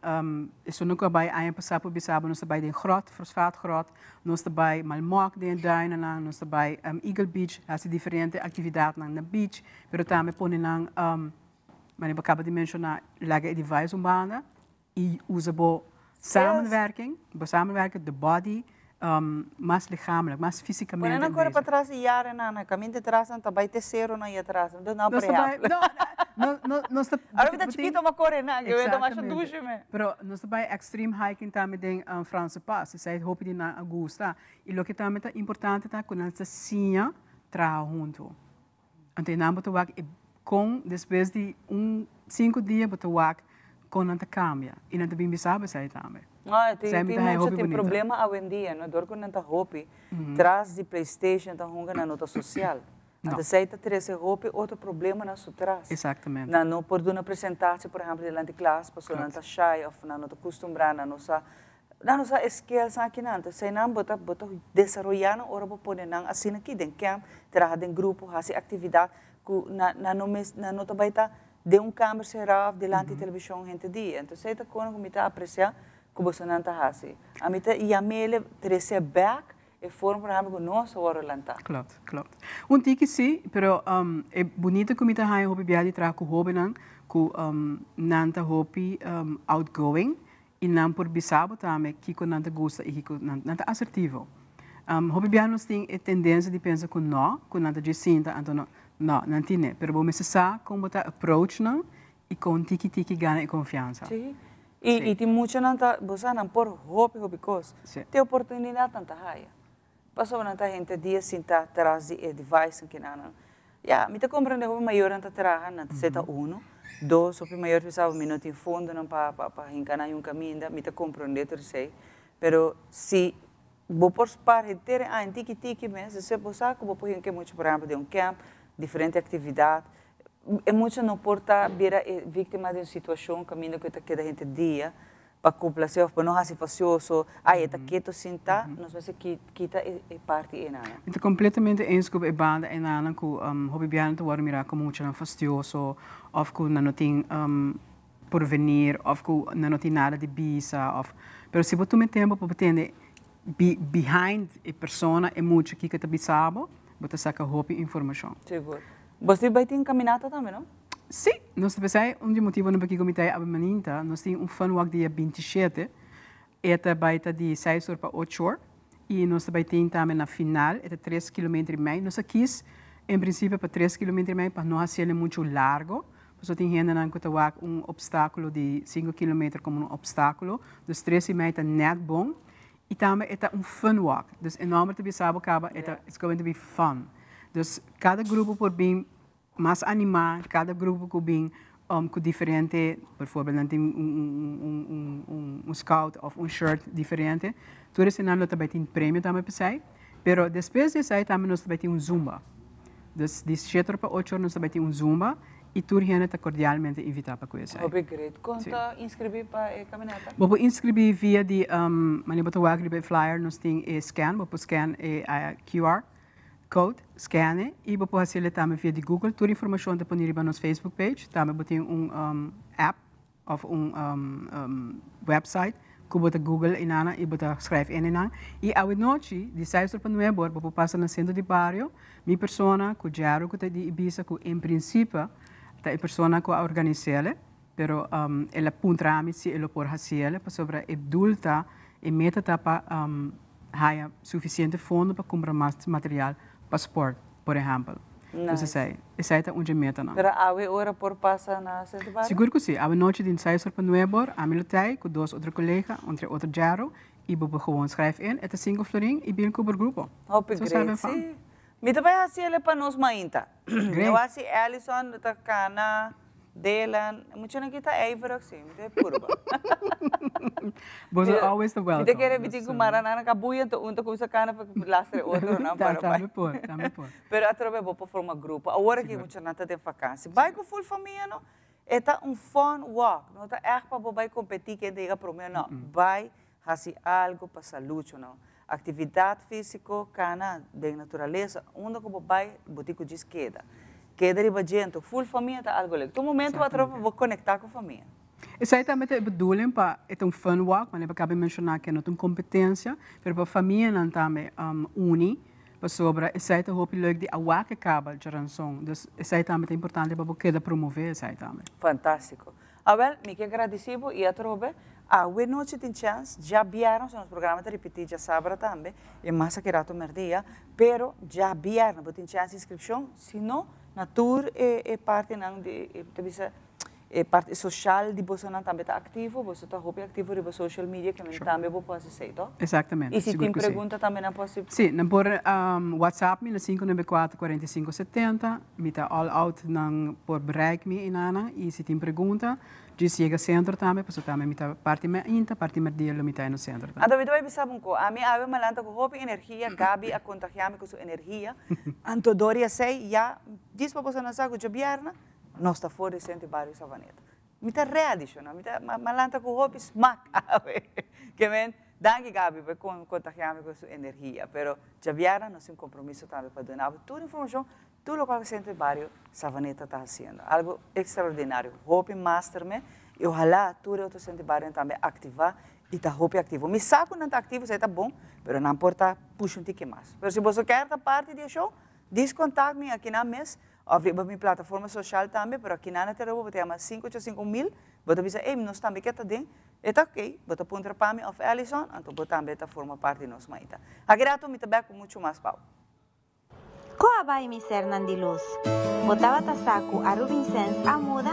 isso nunca vai aí passar por bisabo nós tá baita grot fosfaat grot nós tá baita malmok de duinen não nós tá baita Eagle Beach assim diferente atividade na beach pero também põe não mas eu acabo de mencionar laga device banda e usa bo samenwerking de body mais lichamelijk, mais fisicamente. Quando agora para trás e jaren na caminho de trás não vai ter zero na atrás, não para não está. Agora está chiquito uma corre na, eu ainda mais duche me. Pero nós vai extreme hiking também em França pass, isso é hope de na Augusta. E o que também é importante tá quando essa sinha trabalha junto. Então não botar wak com depois de 5 dias botar wak com não te cambia e não te bem sabe sai também. Tem problema hoje em dia, não dor com nanta roupa, traz de PlayStation tá runga na nota social. Então sai tá trazer roupa, outro problema na sua traz. Exatamente. Na não por uma apresentação, por exemplo, delante de classe, pessoa não tá shy, ou não tá acostumada, não sa skills aqui não, sai não bota desenvolver na hora para pôr não assim aqui dentro camp, trabalhar em grupo, fazer atividade, na nota vai tá de câmera geral delante de televisão gente dia. Então sai tá quando me tá apreciar como você não está assim. A mim tá e a mele trece back e forma para hambre com nós o lanta. Klopt. Um tiki sim, pero é bonito que me tá aí hobby biadi tra com hobby não, com nanta hobby outgoing e não por bisabo também que com nanta gosta e que com nanta assertivo. Hobby biadi nós tem a tendência de pensar com nanta de sinta, então não tiene, pero bom se sa como tá approach não e com tiki ganha e confiança. Sim. E tem muito nanta, você não por hobby coisa. Tem oportunidade nanta aí. Passou nanta gente dia sinta atrás de device que não. Ya, me te compreende o maior nanta traga nanta seta uno, dois o maior pensava minuto em fundo não para encanar um caminho, me te compreende terceiro. Pero se vou por par inteira em tiki mesmo, se você como por que muito por exemplo de camp, diferente atividade, é muito não porta vira vítima de uma situação caminho que a gente dia para complacer, para não ser facioso, está quieto sentar, nós vamos quita parte e nada. Estou completamente eens com a banda e nada com hobby biano tu mirar como muito fastidioso, ou com não tem porvenir, ou com não tem nada de bisa, pero se você tem tempo para entender behind a persona é muito que está bisabo, você saca hobby informação. Seguro. Você vai ter caminhada também, não? Sim, nós pensamos, um dos motivos para que comitê a Mainta, nós temos um fun walk dia 27, eta baita de 6 horas para 8 horas, e nós também temos também na final, eta 3 km e meio, nós quis, em princípio, para 3 km e meio, para não ser muito largo, porque tem gente que tem obstáculo de 5 km como obstáculo, dos 3,5 é net bom, e também é fun walk, dus enorme te sabe acaba, it's going to be fun. Dus cada grupo por bem mais animado, cada grupo com diferente, por exemplo, tem scout ou shirt diferente. Tudo isso não também tem prêmio também para sair, pero depois de sair também nós também tem zumba. Dus de 7 para 8 nós também tem zumba e tudo gente está cordialmente invitado para conhecer. Obrigado. Conta inscrever para a caminhada? Vou inscrever via de manipulação flyer, nós tem scan, vou scan a QR code, scan e vou fazer também via de Google. Toda a informação disponível no nosso Facebook page. Também vou ter app ou website que vou Google e nana e vou escrever em nana. E à noite, de 6 para 9 horas, vou passar no centro de bairro. Minha pessoa, que já que de Ibiza, que em princípio a pessoa que organiza, pero ela puntrami se ela por fazer, para sobre a adulta e meta para há suficiente fundo para comprar mais material. Passport, por exemplo. Nice. Então, essa é onde meta não. Pero a hora por passar na centro. Seguro que sim. A noite de 6 para 9 horas, a militei com 2 outros colegas, entre outro jaro, e vou gewoon schrijven é 5 florin e bem com o grupo. Hope great. Sim. Me também assim ele para nos mainta. Eu acho que Alison tá cana dela, muito não kita Eivor sim, é purba. But always the welcome. Kita quer bitin kumarana na kabuyan to unta kusa kana para lastre outro não para. Também pode. Pero atrove vou para formar grupo. Agora que muito não tá de vacância. Vai com full família não? É um fun walk. Não tá é para vai competir que diga pro meu não. Vai fazer algo para saúde não. Atividade física, cana de natureza, onde que vai botico de esquerda. Queda de gente, full família tá algo legal. No momento eu vou conectar com a família. Isso aí também é bedoeling para é fun walk, mas eu acabei de mencionar que não tem competência, mas para a família não também une, para sobre isso aí também é leuk de awak acaba de ransom. Dus isso aí também é importante para poder promover isso aí também. Fantástico. Well, me que agradecido e a trobe. We noite tem chance, já vieram nos programas de repetir já sábado também, e mais que rato merdia, pero já vieram, mas tem chance de inscrição, se não na tour é parte não de parte social de você não também está ativo, você está ativo de social media que também vou fazer certo? Exatamente. E se tem pergunta também não possível? Sim, não por WhatsApp me na 594-4570, me está all out não por bereik me inana e se tem pergunta diz chega centro também, porque também me está parte minha parte merdia me está no centro. Então me dói saber com a minha ave malanta com roupa energia, Gabi a contagiar-me com sua energia. Antodoria sei já diz para você não sabe que bierna nós está fora de vários savaneta. Me está readicional, me está malanta com roupa smack, que vem danke Gabi para contagiar-me com sua energia, pero já bierna nós temos compromisso também para dar toda a informação. Tudo o que o Centro de Barrio Savaneta está fazendo. Algo extraordinário. Hope Masterme. E ojalá tudo eu sente barem também ativar e tá hope ativo. Me saco não tá ativo, você tá bom, mas não importa puxa um tique mais. Mas se você quer estar parte do show, descontact-me aqui na mesa, ou na minha plataforma social também, mas aqui na Aruba vou ter mais 585 mil, vou dizer, ei, nós também quer tá dentro, é tá ok, vou ter ponto para mim, of Ellison, então vou também tá forma parte de Nos Mainta. Agrato me também com muito mais pau. Koa vai mi ser nandiluz. Botava tasaku a Rubinsens a muda,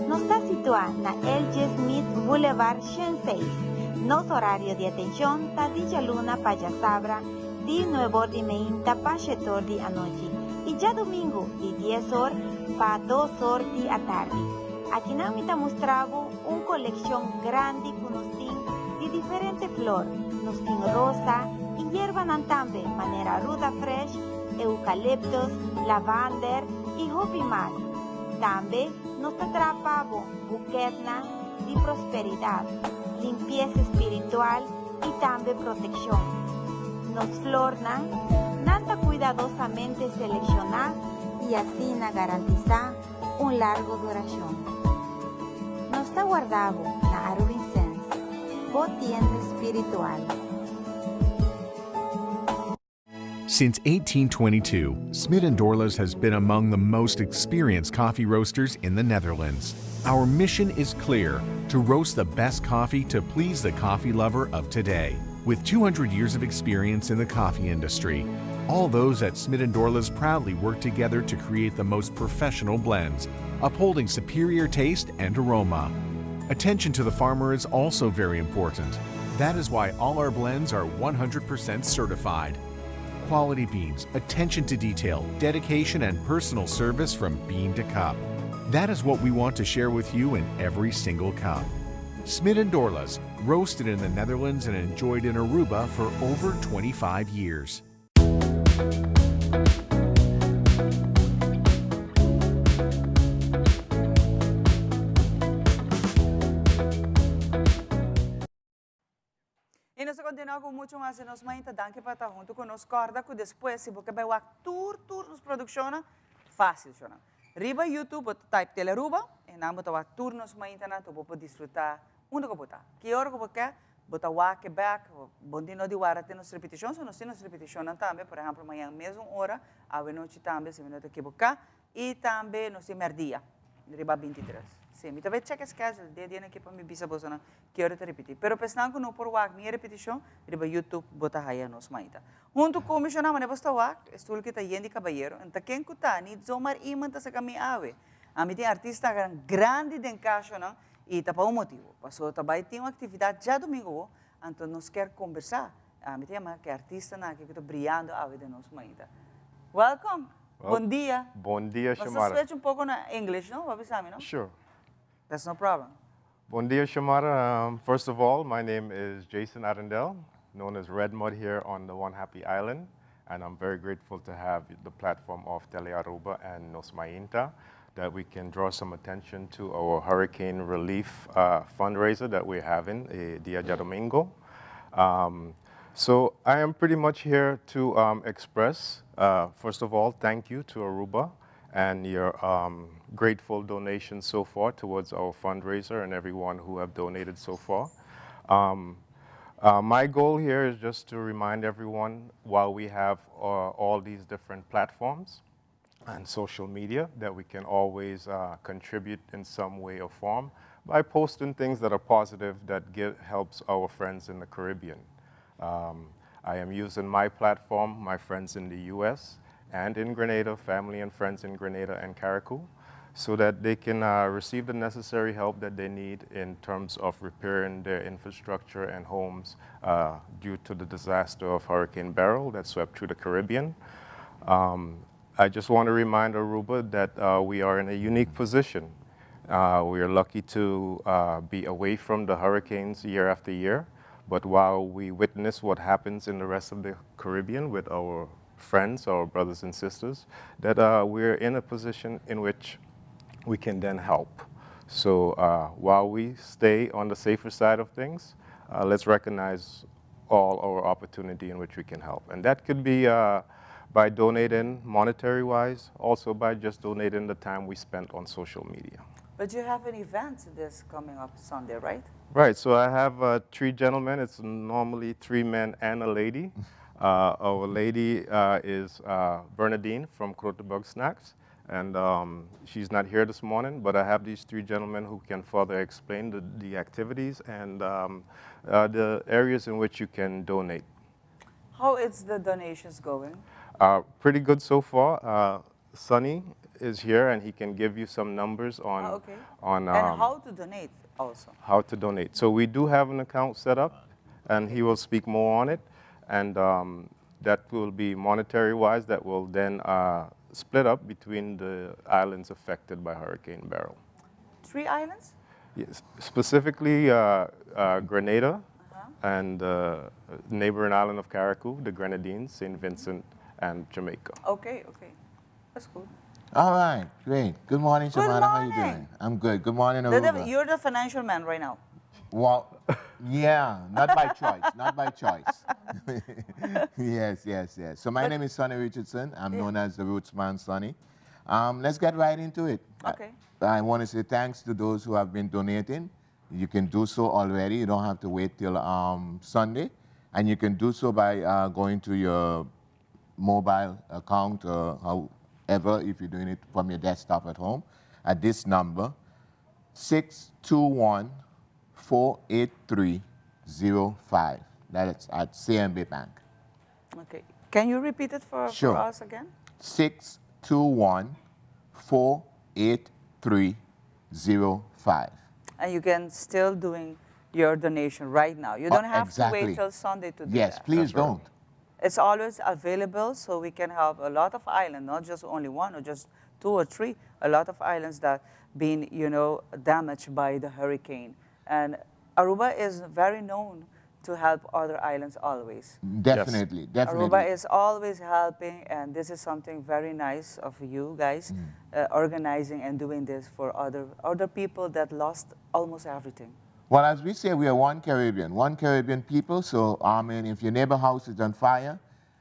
nos está situada na LG Smith Boulevard 106. Nos horário de atenção está de luna para sabra, de 9 de mainta para 7 da noite. E já domingo, de 10 horas para 2 horas da tarde. Aqui na mita mostrava uma coleção grande com nos de diferentes flores, nos rosa e erva nantambe, maneira ruda fresh, eucaliptos, lavander e hopi mais. Também nos atrapamos buquetna de prosperidade, limpeza espiritual e também proteção. Nos florna, nanta cuidadosamente selecionar e assim garantizar larga duração. Nos está guardado na Aruba tienda espiritual. Since 1822, Smit & Dorlas has been among the most experienced coffee roasters in the Netherlands. Our mission is clear: to roast the best coffee to please the coffee lover of today. With 200 years of experience in the coffee industry, all those at Smit & Dorlas proudly work together to create the most professional blends, upholding superior taste and aroma. Attention to the farmer is also very important. That is why all our blends are 100% certified. Quality beans, attention to detail, dedication, and personal service from bean to cup. That is what we want to share with you in every single cup. Smit & Dorlas, roasted in the Netherlands and enjoyed in Aruba for over 25 years. E nós continuamos com muito mais Nos Mainta, danke para estar junto conosco. Corda que depois, se você vai tour nos produção, fácil, chona. Riba YouTube, você type Teleruba, e não você vai tour Nos Mainta, você pode desfrutar onde você está. Que hora você quer, você vai back, bom dia de hora tem nos repetições, nós temos repetições também, por exemplo, amanhã mesmo hora, à noite também, se você quer buscar, e também nós temos dia, Riba 23. Sim, me também check a schedule, dia aqui para me bisa bolsa que hora te repetir. Pero pensando que não por wak minha repetição, riba YouTube bota aí Nos Mainta. Junto com o missionário, mas basta wak, estou que tá yendi caballeiro, então quem cuta ni zomar iman ta sa kami awe. A mim tem artista grande de encaixe não e tá para um motivo. Passou também tem uma atividade já domingo, então nós quer conversar. A mim tem uma que artista na que tá brilhando awe de Nos Mainta. Welcome. Well, bom dia. Bom dia, Shamara. Você switch pouco na English, não? Vamos saber, não? Sure. That's no problem. Bon dia, Shamara. First of all, my name is Jason Arundel, known as Red Mud here on the One Happy Island, and I'm very grateful to have the platform of Tele Aruba and Nos Mainta, that we can draw some attention to our hurricane relief fundraiser that we're having, Dia de Domingo. So I am pretty much here to express, first of all, thank you to Aruba and your grateful donations so far towards our fundraiser and everyone who have donated so far. My goal here is just to remind everyone, while we have all these different platforms and social media, that we can always contribute in some way or form by posting things that are positive that helps our friends in the Caribbean. I am using my platform, my friends in the US and in Grenada, family and friends in Grenada and Carriacou, so that they can receive the necessary help that they need in terms of repairing their infrastructure and homes due to the disaster of Hurricane Beryl that swept through the Caribbean. I just want to remind Aruba that we are in a unique position. We are lucky to be away from the hurricanes year after year, but while we witness what happens in the rest of the Caribbean with our friends, our brothers and sisters, that we're in a position in which we can then help. So while we stay on the safer side of things, let's recognize all our opportunity in which we can help. And that could be by donating monetary-wise, also by just donating the time we spent on social media. But you have an event this coming up Sunday, right? Right, so I have 3 gentlemen. It's normally 3 men and a lady. Our lady is Bernadine from Krotebug Snacks, and she's not here this morning, but I have these 3 gentlemen who can further explain the activities and the areas in which you can donate. How is the donations going? Pretty good so far. Sonny is here, and he can give you some numbers on, okay. on And how to donate also? how to donate. So we do have an account set up, and he will speak more on it, and that will be monetary-wise, that will then split up between the islands affected by Hurricane Beryl. 3 islands? Yes, specifically Grenada and neighboring island of Carriacou, the Grenadines, St. Vincent, and Jamaica. Okay, okay. That's good. All right, great. Good morning, Good Shamana. How you morning. doing? I'm good. Good morning, Aruba. You're the financial man right now. Well, yeah, not by choice, not by choice. Yes. So my name is Sonny Richardson. I'm known as the Rootsman Sonny. Let's get right into it. Okay. I want to say thanks to those who have been donating. You can do so already. You don't have to wait till Sunday. And you can do so by going to your mobile account or however, if you're doing it from your desktop at home, at this number, 621-483-05. That's at CMB Bank. Okay. Can you repeat it for us again? 621-483-05. And you can still doing your donation right now. You don't have to wait till Sunday to do that. Yes, please don't. It's always available, so we can help a lot of islands, not just only 1 or just 2 or 3, a lot of islands that been, damaged by the hurricane. And Aruba is very known to help other islands always. Definitely. Aruba is always helping, and this is something very nice of you guys, organizing and doing this for other people that lost almost everything. Well, as we say, we are one Caribbean people. So, if your neighbor house is on fire,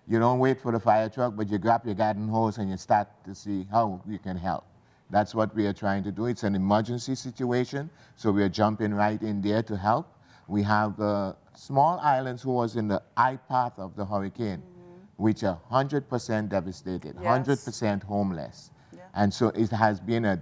you don't wait for the fire truck, but you grab your garden hose and you start to see how you can help. That's what we are trying to do. It's an emergency situation, so we are jumping right in there to help. We have small islands who was in the eye path of the hurricane, which are 100% devastated, 100% homeless. Yeah. And so it has been a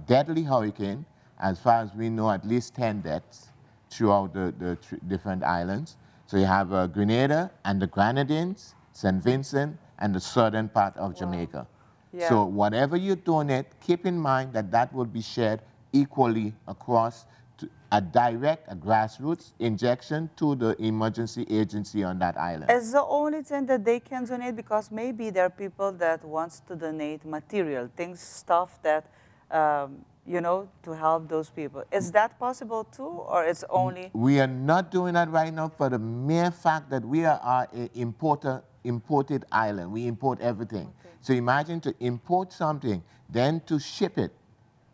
deadly hurricane. As far as we know, at least 10 deaths throughout the different islands. So you have Grenada and the Grenadines, St. Vincent, and the southern part of Jamaica. Yeah. So whatever you donate, keep in mind that that will be shared equally across a grassroots injection to the emergency agency on that island. It's the only thing that they can donate, because maybe there are people that wants to donate material, stuff that to help those people. Is that possible too, or it's only? We are not doing that right now for the mere fact that we are an imported island. We import everything. Okay. So imagine to import something, then to ship it,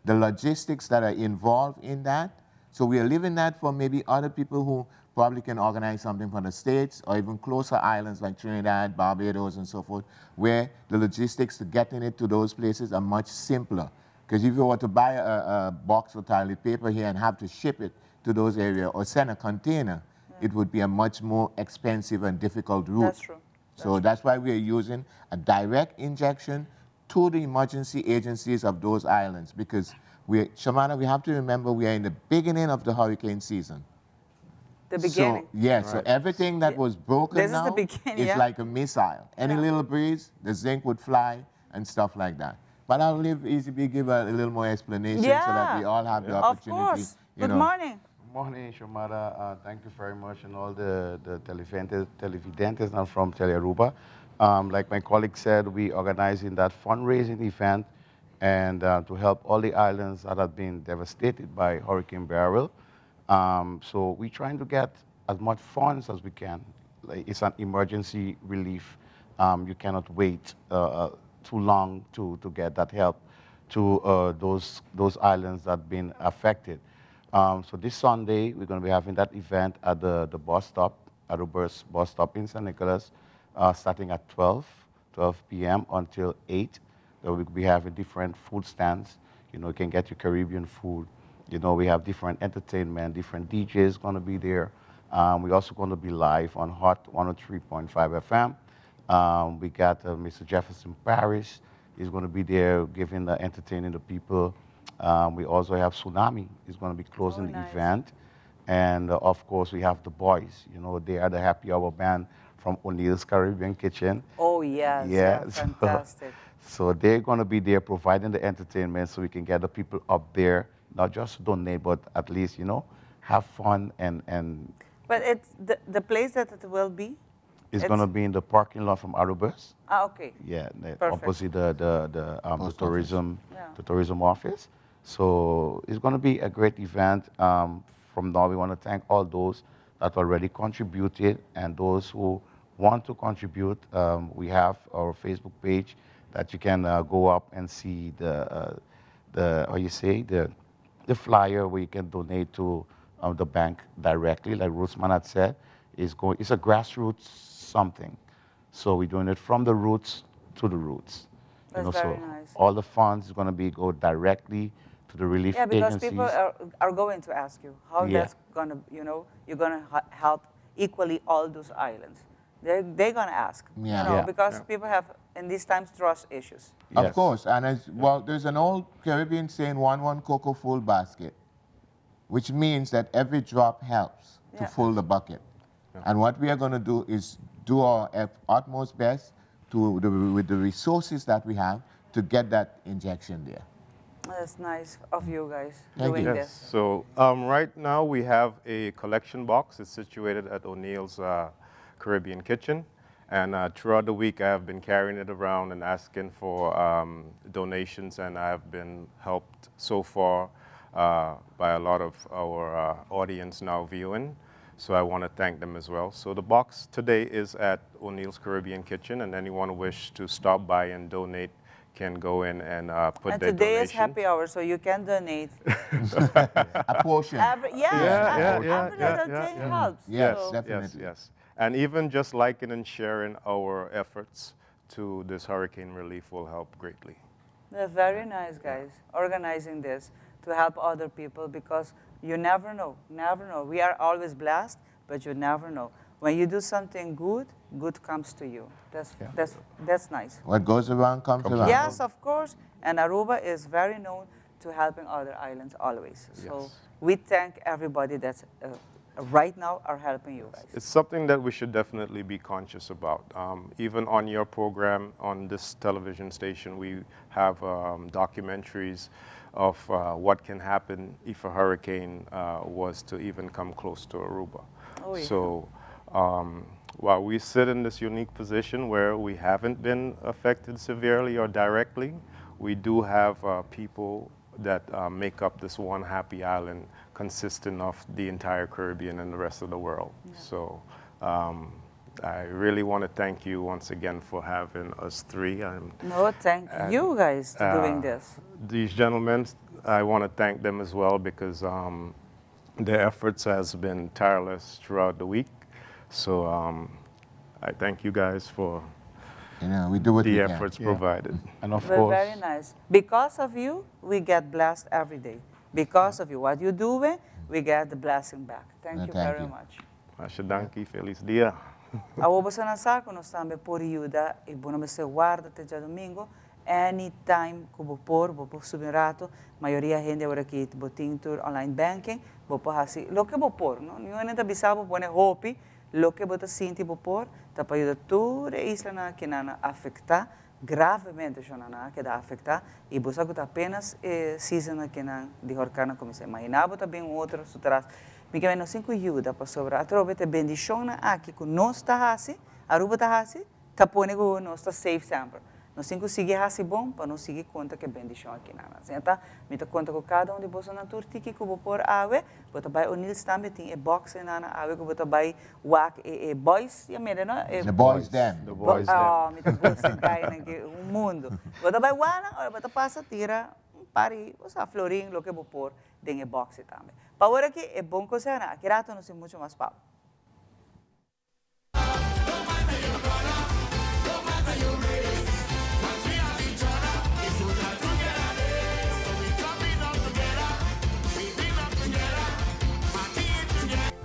the logistics that are involved in that. So we are leaving that for maybe other people who probably can organize something from the States or even closer islands like Trinidad, Barbados, and so forth, where the logistics to getting it to those places are much simpler. Because if you were to buy a box of toilet paper here and have to ship it to those areas or send a container, it would be a much more expensive and difficult route. That's true. That's why we are using a direct injection to the emergency agencies of those islands. Because, Shamana, we have to remember we are in the beginning of the hurricane season. The beginning. So, so everything that was broken now is like a missile. Any little breeze, the zinc would fly and stuff like that. But I'll leave ECB give a little more explanation so that we all have the opportunity. Of course. Good morning. Good morning, Shamara. Thank you very much, and all the televidentes now from Aruba. Like my colleague said, we organizing that fundraising event and to help all the islands that have been devastated by Hurricane Beryl. So we're trying to get as much funds as we can. It's an emergency relief. You cannot wait too long to get that help to those islands that have been affected. So this Sunday, we're going to be having that event at the bus stop, Aruba's bus stop in St. Nicholas, starting at 12 p.m. until 8. We'll be having different food stands, You know, you can get your Caribbean food. You know, we have different entertainment, different DJs going to be there. We're also going to be live on Hot 103.5 FM. We got Mr. Jefferson Parish. He's going to be there giving entertaining the people. We also have Tsunami. He's going to be closing the event. And of course, we have the boys. You know, they are the happy hour band from O'Neill's Caribbean Kitchen. Oh, yes. Yeah, fantastic. So they're going to be there providing the entertainment so we can get the people up there, not just donate, but at least, you know, have fun and But it's the place that it will be? It's going to be in the parking lot from Aruba. Ah, okay. Yeah, Perfect. opposite the tourism office. So it's going to be a great event. From now, we want to thank all those that already contributed and those who want to contribute. We have our Facebook page that you can go up and see the flyer where you can donate to the bank directly, like Roseman had said. It's a grassroots something. So we're doing it from the roots to the roots. That's very nice. All the funds is going to go directly to the relief agencies. Yeah, because people are going to ask you how that's going to, you know, you're going to help equally all those islands. They're going to ask, you know, because people have, in these times, trust issues. Of course, and well, there's an old Caribbean saying, one cocoa full basket, which means that every drop helps to fill the bucket. And what we are going to do is do our utmost best with the resources that we have to get that injection there. That's nice of you guys doing this. So right now we have a collection box. It's situated at O'Neill's Caribbean Kitchen. And throughout the week I have been carrying it around and asking for donations, and I have been helped so far by a lot of our audience now viewing. So I want to thank them as well. So the box today is at O'Neill's Caribbean Kitchen, and anyone who wishes to stop by and donate can go in and put their donation. And today is happy hour, so you can donate. A portion. Every little thing helps. Yes, so. definitely. Yes. And even just liking and sharing our efforts to this hurricane relief will help greatly. They're very nice, guys, organizing this to help other people, because you never know, never know. We are always blessed, but you never know. When you do something good, good comes to you. That's nice. What goes around comes around. Yes, of course. And Aruba is very known to helping other islands always. So we thank everybody that's right now are helping you guys. It's something that we should definitely be conscious about. Even on your program, on this television station, we have documentaries of what can happen if a hurricane was to even come close to Aruba. Oh, yeah. So while we sit in this unique position where we haven't been affected severely or directly, we do have people that make up this one happy island consisting of the entire Caribbean and the rest of the world. Yeah. So I really want to thank you once again for having us three. No, thank you guys for doing this. These gentlemen, I want to thank them as well, because their efforts has been tireless throughout the week. So I thank you guys for we do what the we efforts provided. And of course, very nice. Because of you, we get blessed every day. Because of you, what you do, we get the blessing back. Thank you very much. Ashadanki, feliz dia. Aruba sa nasako, nós também por ajuda e bom nome se guarda até dia domingo. Anytime que vou pôr subirato, maioria gente agora aqui botin tour online banking, vou pôr assim, lo que vou pôr, não é nada bizarro, vou pôr hope, lo que vou sentir vou pôr, tá para ajudar toda a isla que não afeta gravemente, já não que dá afetar e você que apenas season que não de horcana como se imaginava também outro atrás. Me que não cinco ajuda para sobrar, atrove te bendição aqui que nós tá assim, Aruba tá assim, tá põe que nós tá safe sempre. Nós temos que seguir assim bom para não seguir conta que bendição aqui na nossa. Então, me dá conta que cada um de vocês na turti que vou pôr água, vou também o Nils também tem a box na água que vou também whack e boys e melhor não the boys them. The boys them. Me dá bolsa cai naquele mundo. Vou também wana, vou passa tira pari, você florinho lo que vou pôr dentro a box também. Para agora que é bom coisa na, que rato não sei muito mais papo.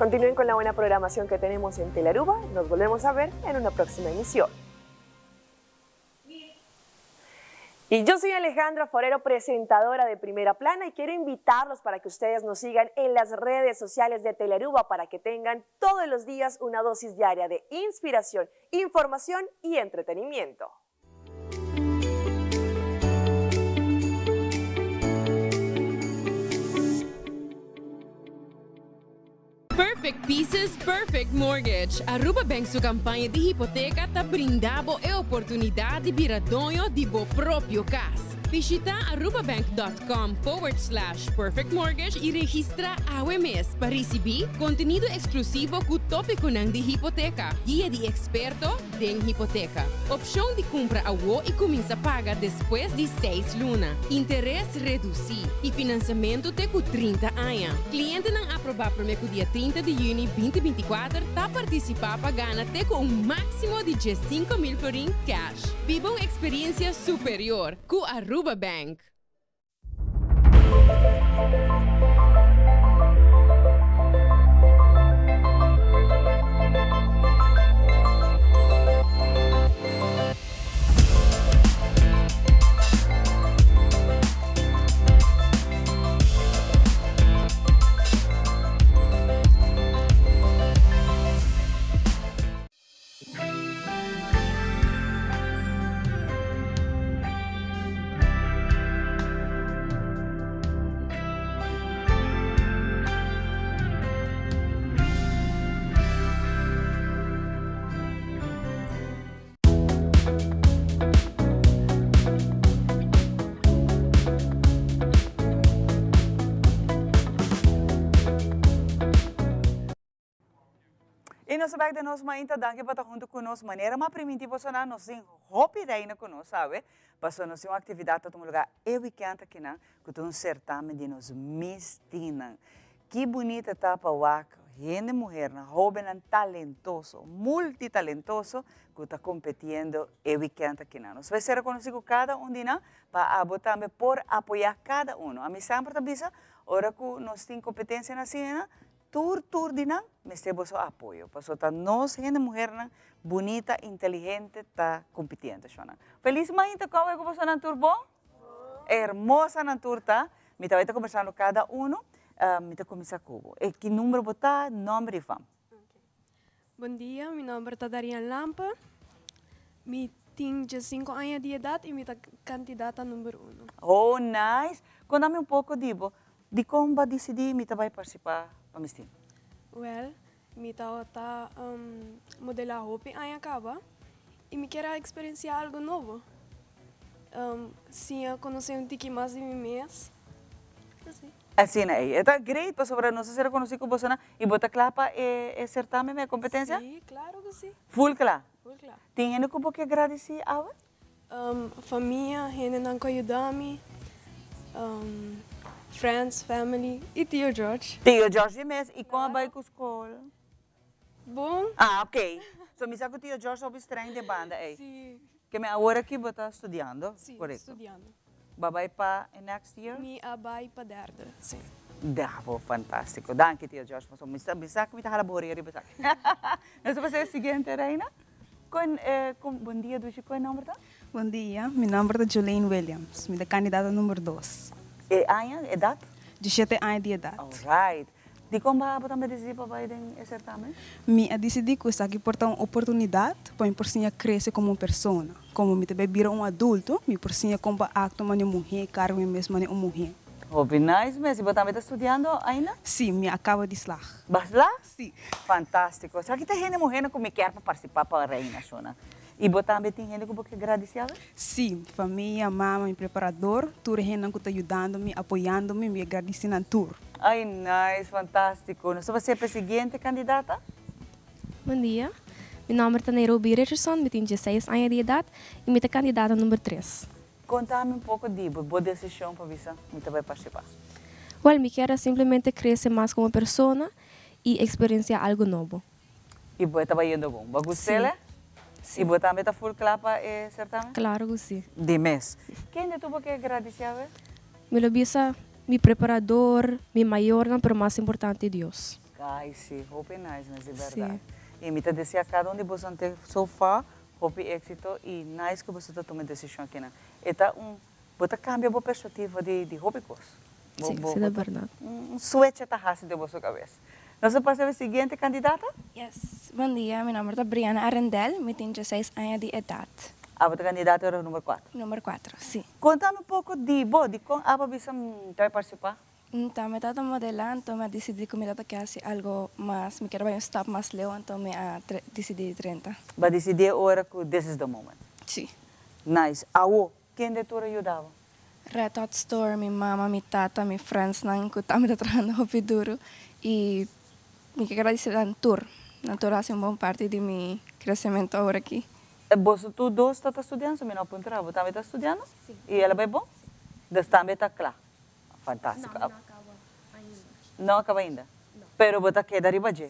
Continúen con la buena programación que tenemos en Telearuba. Nos volvemos a ver en una próxima emisión. Y yo soy Alejandra Forero, presentadora de Primera Plana, y quiero invitarlos para que ustedes nos sigan en las redes sociales de Telearuba para que tengan todos los días una dosis diaria de inspiración, información y entretenimiento. Perfect Pieces, Perfect Mortgage. Aruba Bank sua campanha de hipoteca tá brindando a oportunidade de virar dono de seu próprio casa. Visita arubabank.com/perfectmortgage e registra AWMS para receber conteúdo exclusivo com o tópico de hipoteca, guia de experto em hipoteca, opção de compra a WO e começa a pagar depois de 6 lunas, interesse reduzido e financiamento até com 30 anos. Cliente não aprovar para o dia 30 de junho 2024 tá participar para ganhar até com máximo de 15.000 florin cash. Viva uma experiência superior com Aruba Bank. E nós sabemos que Nos Mainta danke para junto conosco maneira mais primitiva sonar nós sim rápida ainda conosco, sabe? Passou nós uma atividade em um lugar eu e canta aqui na que tem um certame de nos mistina. Que bonita tapa wak, gente mulher na jovem talentoso, multitalentoso que está competindo eu e canta aqui na. Nós vai ser reconhecido cada de nós para botar por apoiar cada um. A mim sempre está bisa, ora que nós temos competência na cena. Tur de nang, mas temos apoio. Passou tá nós, gente mulher bonita, inteligente, tá competente. Feliz Mainta, como é que você na tur bom? Hermosa na tur tá. Me tá conversando cada me tá começar cubo. E que número botar, nome e fama. Bom dia, meu nome é Darian Lampa. Me tenho 5 anos de idade e me tá candidata número 1. Oh, nice. Conta-me pouco de como vai decidir me tá vai participar. Well, me tá modelar roupa aí acaba e me quero experienciar algo novo. Sim, eu conhecer um pouquinho mais de mim mesmo. Assim aí, é great para sobre nós ser conhecido como você e botar clapa e certame minha competência? Sim, claro que sim. Full claro. Full claro. Tem ainda como que agradecer a família, gente não ajuda-me. Friends, family e tio George. Tio George mesmo. E como vai com a escola? Bom. Ah, ok. So, me sabe que o tio George é estranho de banda, eh? Sim. Que me agora aqui você está estudando? Sim, correto? estudando. Vai para next year? Me vai para derde, sim. Davo, fantástico. Danke, tio George. Me sabe que me está laboreando e você. Nós vamos fazer o seguinte, Reina. Bom dia, qual é o nome? Bom dia, meu nome é Juli Williams. Minha candidata número 2. E anos, idade? 17 anos de idade. Alright. De como você também decidiu para ir nesse certame? Eu decidi que isso aqui porta uma oportunidade para eu poder crescer como pessoa. Como eu também vira adulto, eu poder como acto uma mulher, cargo mesmo uma mulher. Oh, bem nice, mas você também está estudando ainda? Sim, eu acabo de estudar. Vas lá? Sim. Fantástico. Será que tem gente mulher que me quer para participar para a Reina, Shona? E você também tem gente que agradecer? Sim, família, mamãe, preparador, tudo gente que está ajudando-me, apoiando-me, me agradecendo tudo. Ai, nice, fantástico. Nós vamos ser a seguinte candidata? Bom dia, meu nome é Nairobi Richardson, eu tenho 16 anos de idade e eu sou candidata número 3. Conta-me pouco de boa decisão para você, eu também participar. Well, eu quero simplesmente crescer mais como pessoa e experienciar algo novo. E você está indo bom? Você gostou? Sim. E você também está full clapa e certame? Claro que sim. De mês. Quem de tudo que agradecer? Meu lobista, meu preparador, meu maior, mas mais importante, Deus. Ai, sim, hope nice, mas é verdade. E me tá dizendo a cada um de vocês tem so far, hope éxito e nice que você tá tomando decisão aqui, né? Eta bota cambia a perspectiva de hope coisa. Sim, isso é verdade. Switch tá assim de vossa cabeça. Nós passamos a seguinte candidata? Yes. Bom dia, meu nome é Briana Arendel, eu tenho 16 anos de idade. A outra candidata era o número 4? Número 4, sim. Conta-me um pouco de como a bisa vai participar? Então, me estava modelando, então me decidi que me estava querer algo mais, me quero um stop mais leu, então me decidi 30. Vai decidir agora que this is the moment? Sim. Nice. Quem de tu ajudava? Red Hot Store, minha mama, minha tata, minha friends, não, que estava trabalhando hobby duro e me quero dizer um tour. Na tour é uma boa parte de meu crescimento agora aqui. Você tu dois está estudando, você não apontou, você também está estudando? Sim. E ela vai bom? Você também está claro? Fantástico. Não acaba ainda. Não acaba ainda? Não. Pero você quer dar riba de?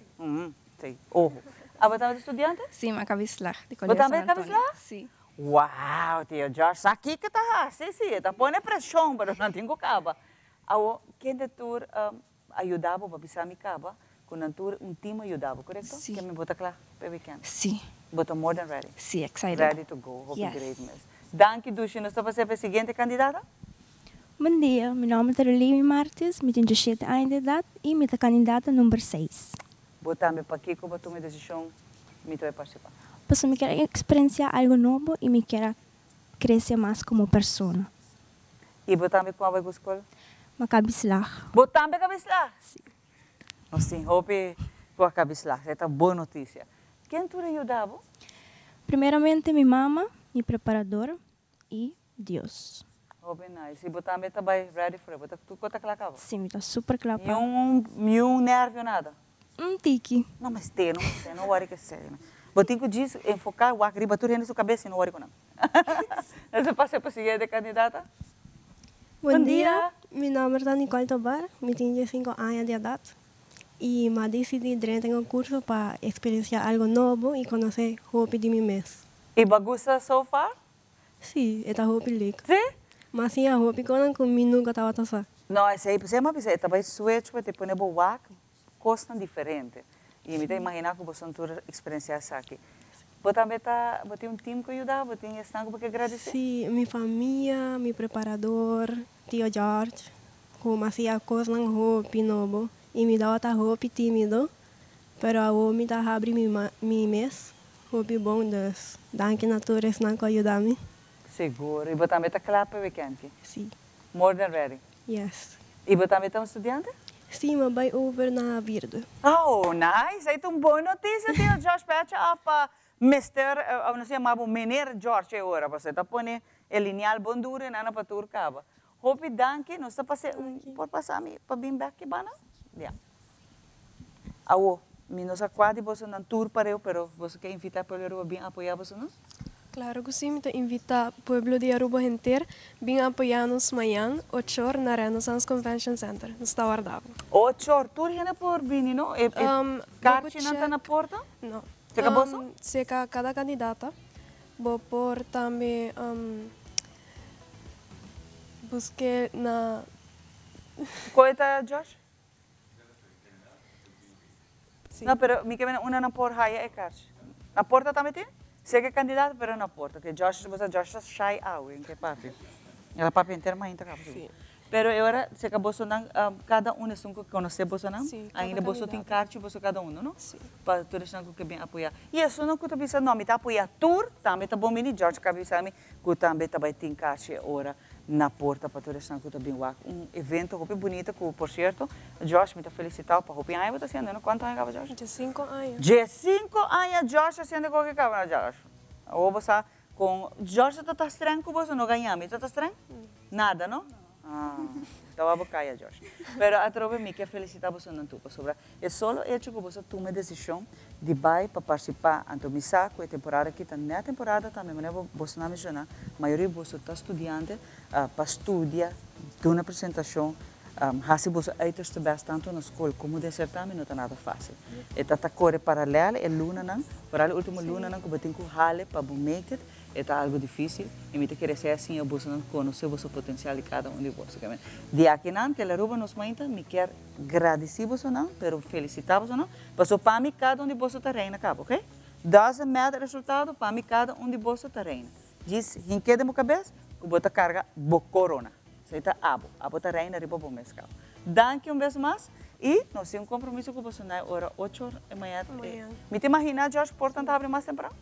Sim. Você também estudante? Sim, eu acabei lá. Você também acabou lá? Sim. Uau, tio Josh, aqui que está, sim, está pondo pressão, mas não tenho caba. Quem de tu ajudava para pisar minha caba? Quando um time ajudava, correto? Sim. Que me bota claro para o weekend? Sim. But more than ready. Sim, excited. Ready to go. Hope yes. Great, miss. Danke, Dushi. Nós estamos para a seguinte candidata? Bom dia, meu nome é Juli Martins, eu tenho 17 anos de idade e eu sou candidata número 6. Botame para aqui, como tomei decisão, me vai participar. Pois eu quero experienciar algo novo e eu quero crescer mais como pessoa. E botame qual vai para a escola? Macabislar. Botame Cabislar? Sim. Assim, hope para Cabislar. Essa é uma boa notícia. Quem tu ajudava? Primeiramente, minha mama, minha preparadora e Deus. Oh, bem nice. E botame também ready for it. Tu conta clacava? Sim, está super claro. E nervio nada? Tiki. Não, mas não worry que sei. Botinho que diz enfocar o agri, bater na sua cabeça e não worry com não. Você passa para a seguinte candidata? Bom dia, meu nome é Nicole Tobar, eu tenho 5 anos de idade. E eu decidi entrar em um curso para experienciar algo novo e conhecer o hobby de mim mesmo. E bagunça so far? Sim, é o hobby legal. Sim? Mas sim, o hobby que eu nunca estava passando. Não, é aí, você mas é também switch para te pôr boa coisa diferente. E me imaginar que você não experienciar isso aqui. Você também tem um time que ajuda, você tem esse tanto que agradecer? Sim, minha família, meu preparador, tio George, como fazia coisas no hobby novo. E me dava roupa tímido, mas eu me dava abrir mim mesmo, roupa bom das danke natureza não ajuda-me. Seguro. E você também está claro para o weekend? Sim. More than ready? Yes. E você também é um estudante? Sim, mas vai over na Virde. Oh, nice. Aí tem uma boa notícia, tio Josh Patch, para Mr. Não sei, mas o Menino George agora. Você está pondo o lineal bom duro e não para turcava. Hope danke, nós está passando, pode passar para bem back bana? Yeah. Nós quase você não tour para eu, pero você quer invitar para o Aruba bem apoiar você não? Claro que sim, me invita o pueblo de Aruba inteiro bem apoiar-nos amanhã, 8 horas na Renaissance Convention Center, no está guardado. 8 horas, tu ainda por vir, não? Carte não está na porta? Não. Você acabou só? Se cada candidata, vou por também busque na... Coita, Josh? Não, pero me queda uma na porta aí é carte. Na porta também tem? Sei que é candidato, pero na porta, que Josh está shy out, em que papi. Ela papi inteira mais ainda acaba. Sim. Pero agora se acabou sonando cada um é que conhecer você não? Ainda você tem carte você cada um, não? Sim. Para todos os que bem apoiar. E isso não custa pensar não, me tá apoiar tour, também tá bom mini George cabeça me, que também tá vai ter carte agora na porta para todos os que tá bem lá. Evento muito bonito, que por certo, Josh me tá felicitado para hopi aí, você sendo, não? Quanto aí acaba Josh? De 5 anos. De 5 anos Josh sendo qualquer coisa, Josh. Ou você com Josh tá estranho que você não ganhamos, tá estranho? Nada, não? Estava a bocaia, Josh. Pero a trova me quer felicitar você não tudo sobre. É só o hecho que você toma a decisão de vai para participar anto me saco a temporada aqui tá na temporada também, mas você não menciona. A maioria de você está estudante para estudar, de uma apresentação, se você é best tanto na escola como de certame não está nada fácil. E tá corre paralela é luna não, para a última luna não que você tem que rale para make it. é algo difícil, e me querer ser assim, eu vou conhecer o potencial de cada de vocês. De aqui não, que Aruba Nos Mainta, me quer agradecer você não, pero felicitar você não, passou para mim cada de vocês terreno, ok? Doesn't matter resultado, para mim cada de vocês terreno. Diz, em que de minha cabeça, que bota carga bo corona. Seita abo terreno riba bom mescal. Danke vez mais, e nós temos compromisso com você na hora 8 da manhã. Me te imagina, Jorge, portanto, abre mais temprano?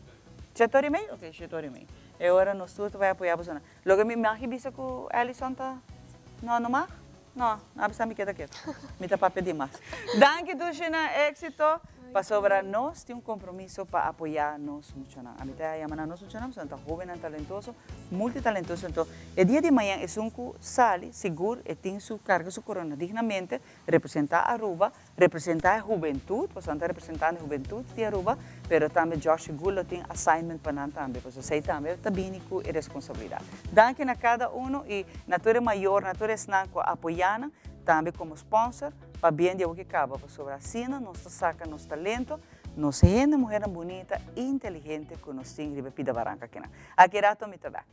7h30? Ok, 7h30. É hora nós tudo vai apoiar você. Logo me imagina que o Ellison tá não mar? Não, não me queda quieto. Me tá para pedir mais. Danke, Dushina, éxito. Para sobrar nós, tem compromisso para apoiar nós muito. A mim tá chamando nós muito, nós somos jovem e talentoso, multitalentoso. Então, o dia de manhã é que sale, seguro, e tem sua carga, sua corona dignamente, representar Aruba, representar a juventude, porque estamos representando a juventude de Aruba, mas também Josh Gulo tem assignment para nós também, porque sei também, também com responsabilidade. Danke a cada e natura maior, natura snanco apoiando, também como sponsor, para bem de o que acaba, sobre a cena, nós saca nosso talento, nós gente, mulher bonita, inteligente, que nós temos de Pida Barranca aqui. Aqui rato me tabac.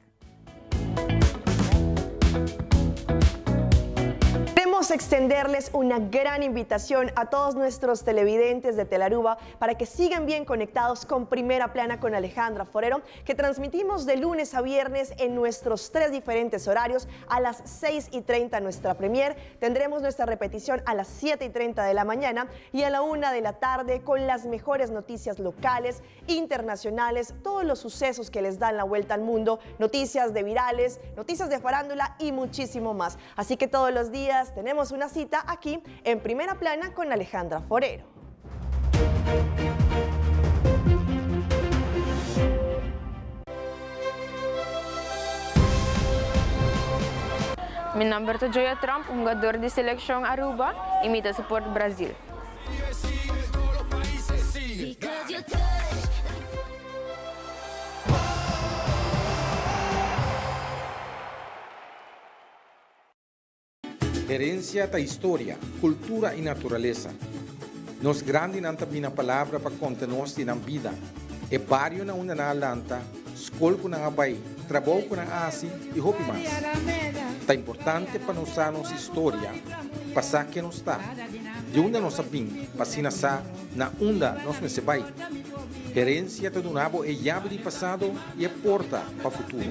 Queremos extenderles una gran invitación a todos nuestros televidentes de Telaruba para que sigan bien conectados con Primera Plana con Alejandra Forero, que transmitimos de lunes a viernes en nuestros 3 diferentes horarios. A las 6:30 nuestra premier, tendremos nuestra repetición a las 7:30 de la mañana y a la 1 de la tarde con las mejores noticias locales, internacionales, todos los sucesos que les dan la vuelta al mundo, noticias de virales, noticias de farándula y muchísimo más. Así que todos los días tenemos una cita aquí en Primera Plana con Alejandra Forero. Mi nombre es Joya Trump, un jugador de selección Aruba y mi support Brasil. Herencia da história, cultura e natureza. Nos grande não tem a palavra para contar-nos na vida. É barrio na uma na lanta, escola na abai, trabalho na asi e roupa mais. É importante para nós a nossa história, passar que nos está. De onde nós sabemos, para se nascer, na onda nós me vai. Herência do nabo é chave de passado e é porta para o futuro.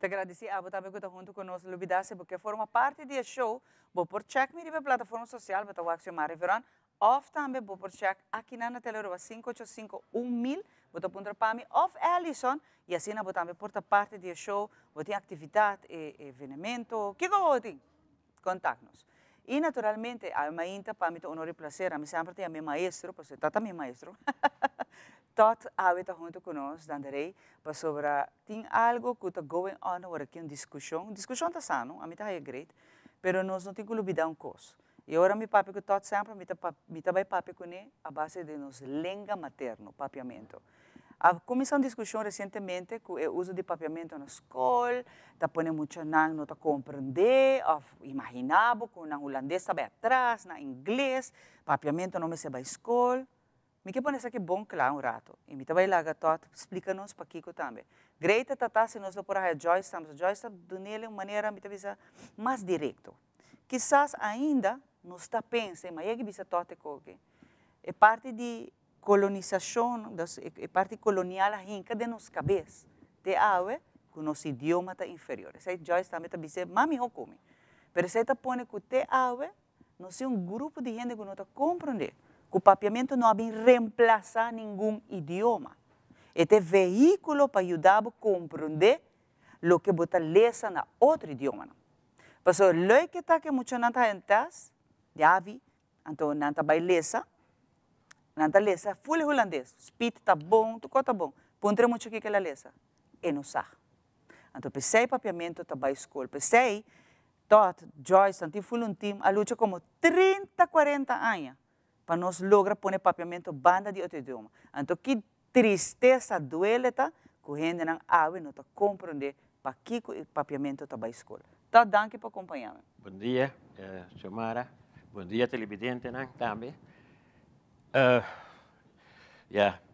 Te agradecer a você também que está junto conosco, Lubidace, porque forma parte do show. Vou por check me na plataforma social, vou estar chamando verão. Off também vou por check aqui na Telaruba 585-1000, vou estar pondo para mim off Ellison e assim vou também por parte do show, vou ter atividade, evenimento, que vou ter? Contact-nos. E naturalmente a Mainta para mim é um honor e prazer, a mim sempre tem a meu maestro, porque está também maestro. Tot está junto conosco, Danderei, para sobre tem algo que está going on, agora aqui uma discussão está sano, a mim está great, mas nós não temos que olvidar uma coisa. E agora me papi que Tot sempre me também papi com ele a base de nos língua materno, papiamento. A começou uma discussão recentemente que o uso de papiamento na escola, está pondo muito não está compreender, ou imaginava que na holandês está bem atrás, na inglês, papiamento não me se vai à escola. Me que parece que bom claro um rato. E me também lá Tot explica-nos para Kiko também. Greita tata se nós por aí Joyce estamos Joyce de uma maneira me talvez mais direto. Quizás ainda nós está pensando, mas é que bisa Tot é parte de colonização, é parte colonial ainda de nos cabeça. Te awe que nosso idioma está inferior. Sei Joyce também está dizendo, mami come. Mas você está pondo que te awe nós é um grupo de gente que não está compreendendo. Que o papiamento não vai reemplaçar nenhum idioma. Este veículo para ajudar a compreender lo que bota lesa na outro idioma. Paso lo que está que mucho nanta entas, ya vi, então nanta vai lesa, nanta lesa, full holandês, speed tá bom, tu tá bom, pontre muito que ela lesa, e não sabe. Então pensei papiamento tá vai escola, pensei, tot, Joyce, tanto full um time, a luta como 30, 40 anos, para nós lograr pôr papiamento banda de outro idioma. Então que tristeza duele tá, que a gente não ave, não tá compreender para que o papiamento tá vai escola. Tá, danke por acompanhar. Bom dia, Xiomara. Bom dia, televidente, né, também.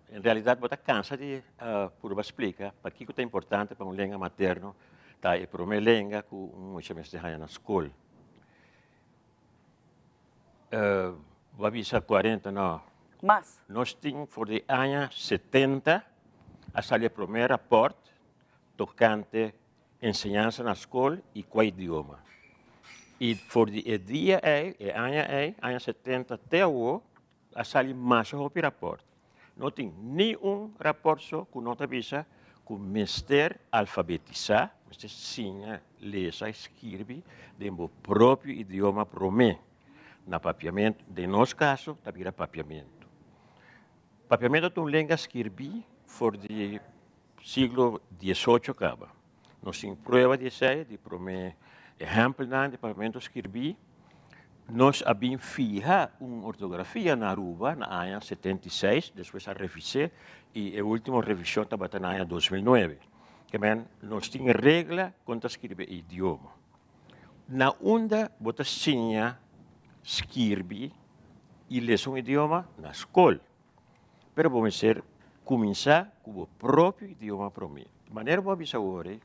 Em realidade, você cansa de por explicar para que é importante para um língua materno, tá? E para uma língua que um chama na escola. Vou avisar 40, não. Mas? Nós tínhamos, por de anos 70, a sair primeiro rapport tocante ensinança na escola e qual idioma. E por de dia anos 70 até hoje, a sair mais o rapport. Não tem nenhum rapport só que não avisa que o mestre alfabetizar, mestre sinha, lesa, escreve, de o próprio idioma para mim. Na papiamento, de nosso caso, está vira papiamento. Papiamento é uma língua escrevida por de século XVIII acaba. Nós temos prova de ser, de primeiro exemplo de papiamento escrevido. Nós abbiamo fija uma ortografia na Aruba, na ano 76, depois a revisei, e a última revisão estava na ano 2009. Que nós tínhamos regra quanto escrever idioma. Na onda, você tinha escrever e ler um idioma na escola. Mas vamos começar com o próprio idioma para mim. De maneira que eu agora,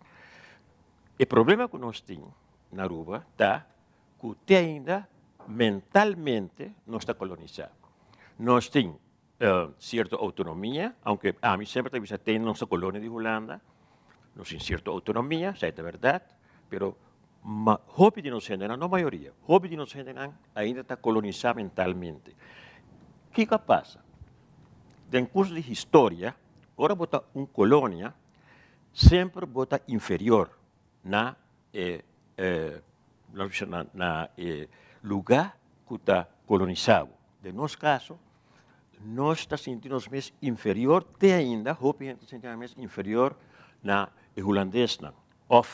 o problema que nós temos na Aruba está que ainda mentalmente não está colonizado. Nós temos certa autonomia, aunque a mim sempre tem nossa colônia de Holanda, nós temos certa autonomia, isso é verdade, mas hobby de nós não a maioria, hobby de nós ainda está colonizado mentalmente. O que passa? No curso de história, agora bota uma colônia, sempre bota inferior na lugar que está colonizado. No nosso caso, nós estamos sentindo mais inferior, até ainda, hobby está sentindo mais inferior na holandês. Ou,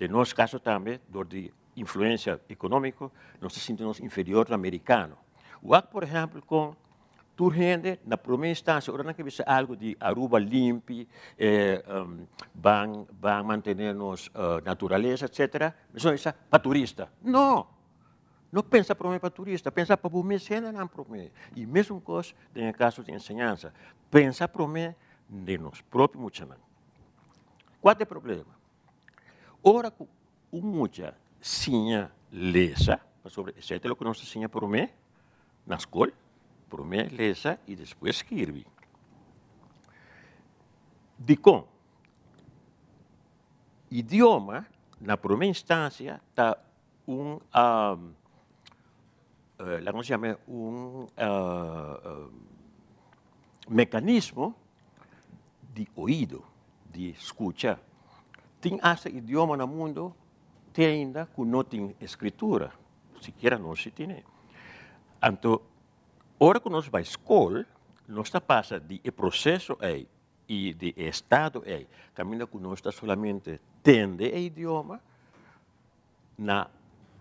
no nosso caso também, por de influência econômica, nós estamos sentindo inferior no americano. O por exemplo, com tu gente, na primeira instância, agora não quer dizer algo de Aruba limpe, vão manter-nos natureza, etc. Mas não é para turista. Não! Não pensa para mim para turista, pensa para mim, não para mim. E mesmo coisa, no caso de ensinança, pensa para mim de nós próprios muçulmanos. Qual é o problema? Ora, o mucha sinha lesa, sobre isso é o que nós sinha para mim, na escola, para mim lesa e depois escreve. De com idioma, na primeira instância, está um mecanismo de ouvido, de escuta. Tem esse idioma no mundo que ainda que não tem escritura, sequer não se tem. Então, hora que nós vamos à escola, nós passa de processo e de estado caminho que nós está solamente tende o idioma, na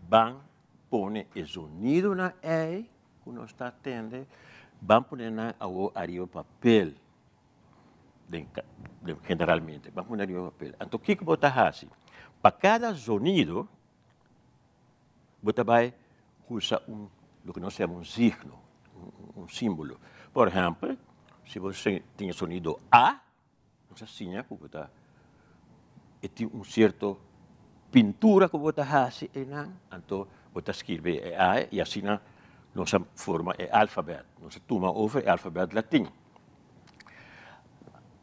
van pone o sonido na que nós está tende, van poner na o papel, generalmente, van poner o papel. Então, o que você faz? Para cada sonido, você vai usar o que nós chamamos signo, um símbolo. Por exemplo, se você tem o sonido A, você tinha que botar certo pintura que você faz, então você escreve A e assim nossa forma é alfabeto. Nós toma over o alfabeto latim.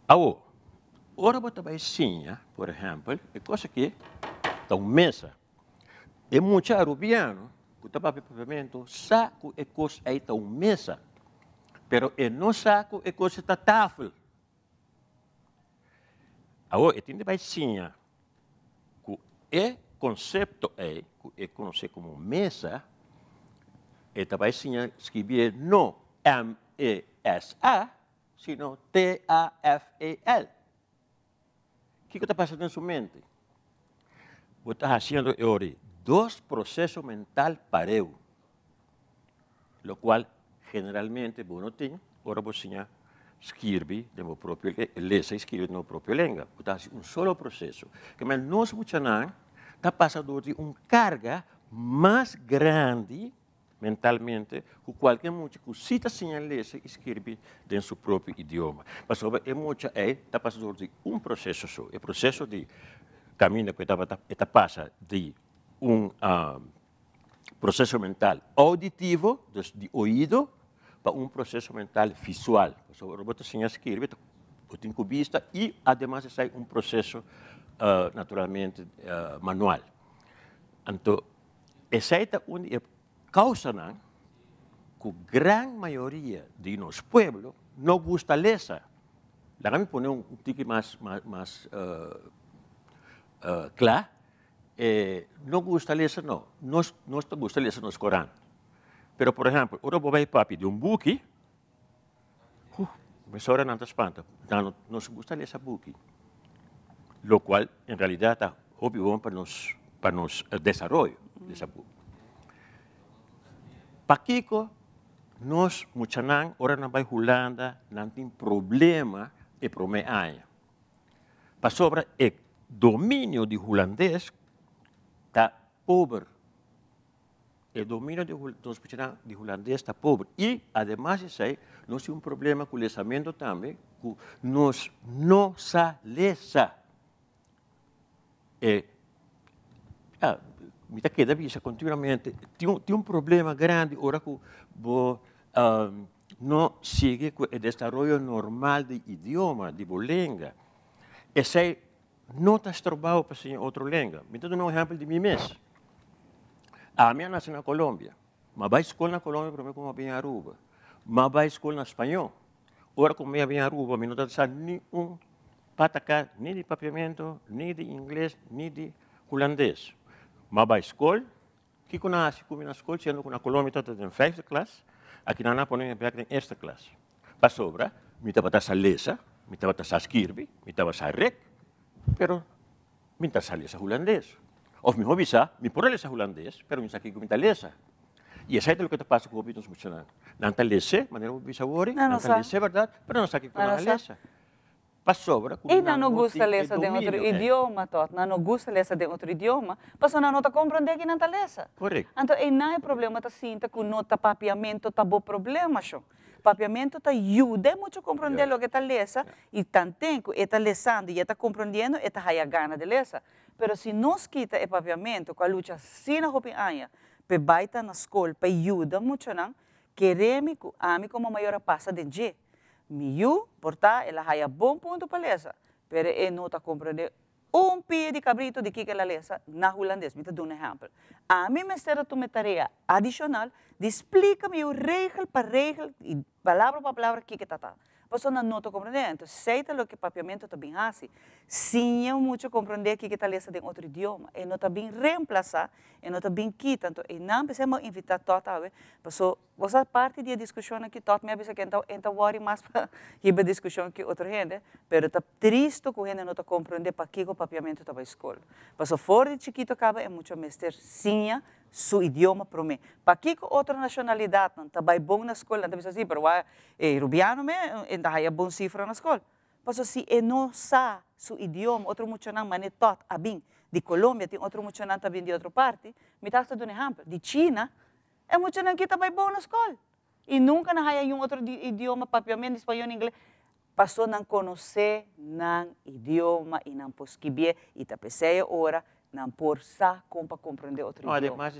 Agora você vai ensinar, por exemplo, é coisa que está uma mesa. É muito arubiano, que está para papiamento, saco é coisa aí está uma mesa. Pero no saco é coisa está tafel. Agora, ele vai ensinar o conceito é conhecido como mesa, e também escrever não M-E-S-A, sino T-A-F-E-L. O que está passando em sua mente? Você está fazendo hoje 2 processos mentais parecidos, o qual generalmente você não tem, agora você escreve de meu próprio, lesa e escreve de meu próprio língua. Você está fazendo solo processo. Que mas nós está passando de carga mais grande mentalmente que qualquer muito que cita sem lesa e escreve em seu próprio idioma. Mas é muito está passando de processo só. O processo de caminho que está passa de processo mental auditivo, de ouvido, para processo mental visual. O robot sem escreve, tem vista e, además, sai processo naturalmente manual. Então, essa é a causa que a grande maioria de nosso povo não gosta de ler. Lá me pone tique mais claro. Não gosta de ler, não. Nós gostamos de ler nos Corão. Pero, por exemplo, o vai papi de book, mas agora não está espanta. Nós gostamos de ler esse book. Lo qual, em realidade, é óbvio para nos desenvolver desse book. Para Kiko, nós, muitos anos, agora não vai Holanda, não tem problema e problema. Para sobre o domínio de holandês, está pobre. O domínio de holandês está pobre. E, además disso, nós temos problema com o lesamento também, que nós não sabemos ler. Me queda vista continuamente. Tem problema grande, ora que não sigue o desenvolvimento normal do idioma, de língua. E se não está trabalhando para ser outra língua. Me dou exemplo de mim mesmo. A minha nasceu na Colômbia, mas vai à escola na Colômbia para mim como bem em Aruba. Mas vai à escola na espanhol. Ora como eu bem em Aruba, me não está nenhum patacar, nem de papiamento, nem de inglês, nem de holandês. Mas vai à escola, que quando nasce na escola, sendo que na Colômbia está em 5ª classe, aqui na Nápoles em 1ª classe. Para sobra, me estava a ler, me estava a escrever, me estava a rec, pero me estava a ler holandês. Of me hobby me pode ler holandês, pero me sabe que me está ler. E essa é o que está passando com o nos funcionando. Não está ler, maneira de saber, não está ler, verdade, pero não sabe que não está ler. Para sobra, e não gosta ler de outro idioma, não gosta ler de outro idioma, mas não está compreendendo que não está ler. Correto. Então, não é problema tá sinta que não está papiamento tá bom problema, show. Papiamento tá ajuda muito a compreender o que está lendo e também que está lendo e está compreendendo, está a gana de ler. Pero se nós quita o papiamento, com a luta sina hopi anya, pe baita na escola, pe ajuda muito não, queremos que a mim como maior passa de dia. Miu, porta, ela haya bom ponto para ler, pero não está compreendendo pie de cabrito de que ela lê na holandês. Me dou exemplo. A mim me será uma tarefa adicional de explica-me o regra para regra e palavra para palavra que está. Você não está compreendendo. Então, sei o que o papiamento está bem assim. Sim, eu muito compreender que está lendo em outro idioma. E não está bem reemplaçar, e não está bem quita. Então, e não precisamos invitar todo a ver. Você parte da discussão aqui, todo me avisa que então worry mais para a discussão que outra gente. Mas está triste que a gente não está compreendendo para que o papiamento está na escola. Porque fora de chiquito acaba é muito mestre sim su idioma para mim. Para que outra nacionalidade não está bom na escola, não está assim, pero rubiano me ainda há bom cifra na escola. Mas se não sabe su idioma, outro muito não mané tot a bem de Colômbia, tem outro muito não também de outra parte. Me está dando exemplo de China, é muito não que está bom na escola e nunca não há outro idioma, papiamento, espanhol, inglês. Passou não conhecer não idioma e não posquibie e tá pensei ora não por sa como para compreender outro idioma. Además,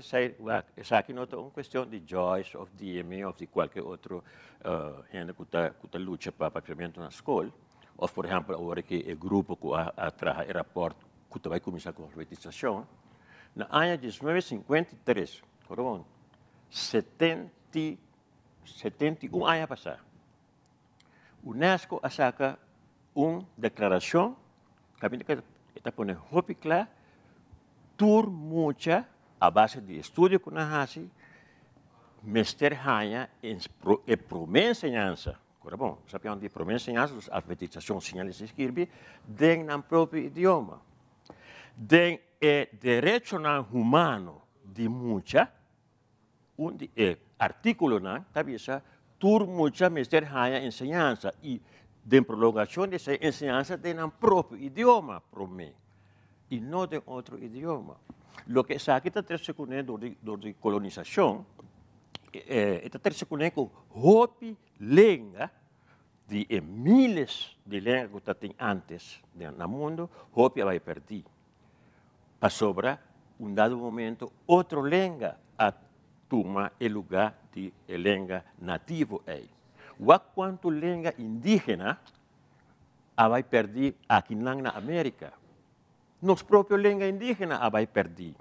essa aqui não é uma questão de Joyce, ou de DME, ou de qualquer outro gente que está luta para papiamento na escola. Ou, por exemplo, agora que o grupo que traz o rapport que vai começar com a alfabetização. No ano de 1953, 71 anos passados, a Unesco saca uma declaração que está pondo roupa clara tur mucha a base de estudio com a hasi, mester hanha em prome ensinança. Agora bom, sabiam de prome ensinança, alfabetização, sinais de escrever, den na próprio idioma. Den direito humano de mucha, artículo não, tabisa, tur mucha mester hanha ensinança e de prolongação dessa ensinança den na próprio idioma prome e não de outro idioma. Lo que sa kita terse kune do colonização, está terse kune com hopi língua de miles de línguas que tem antes no mundo, hopi vai perder. Para sobra, dado momento, outra língua a tomar o lugar de língua nativo aí. Quanto língua indígena vai perder aqui na América? Nos próprios língua indígena vai perder.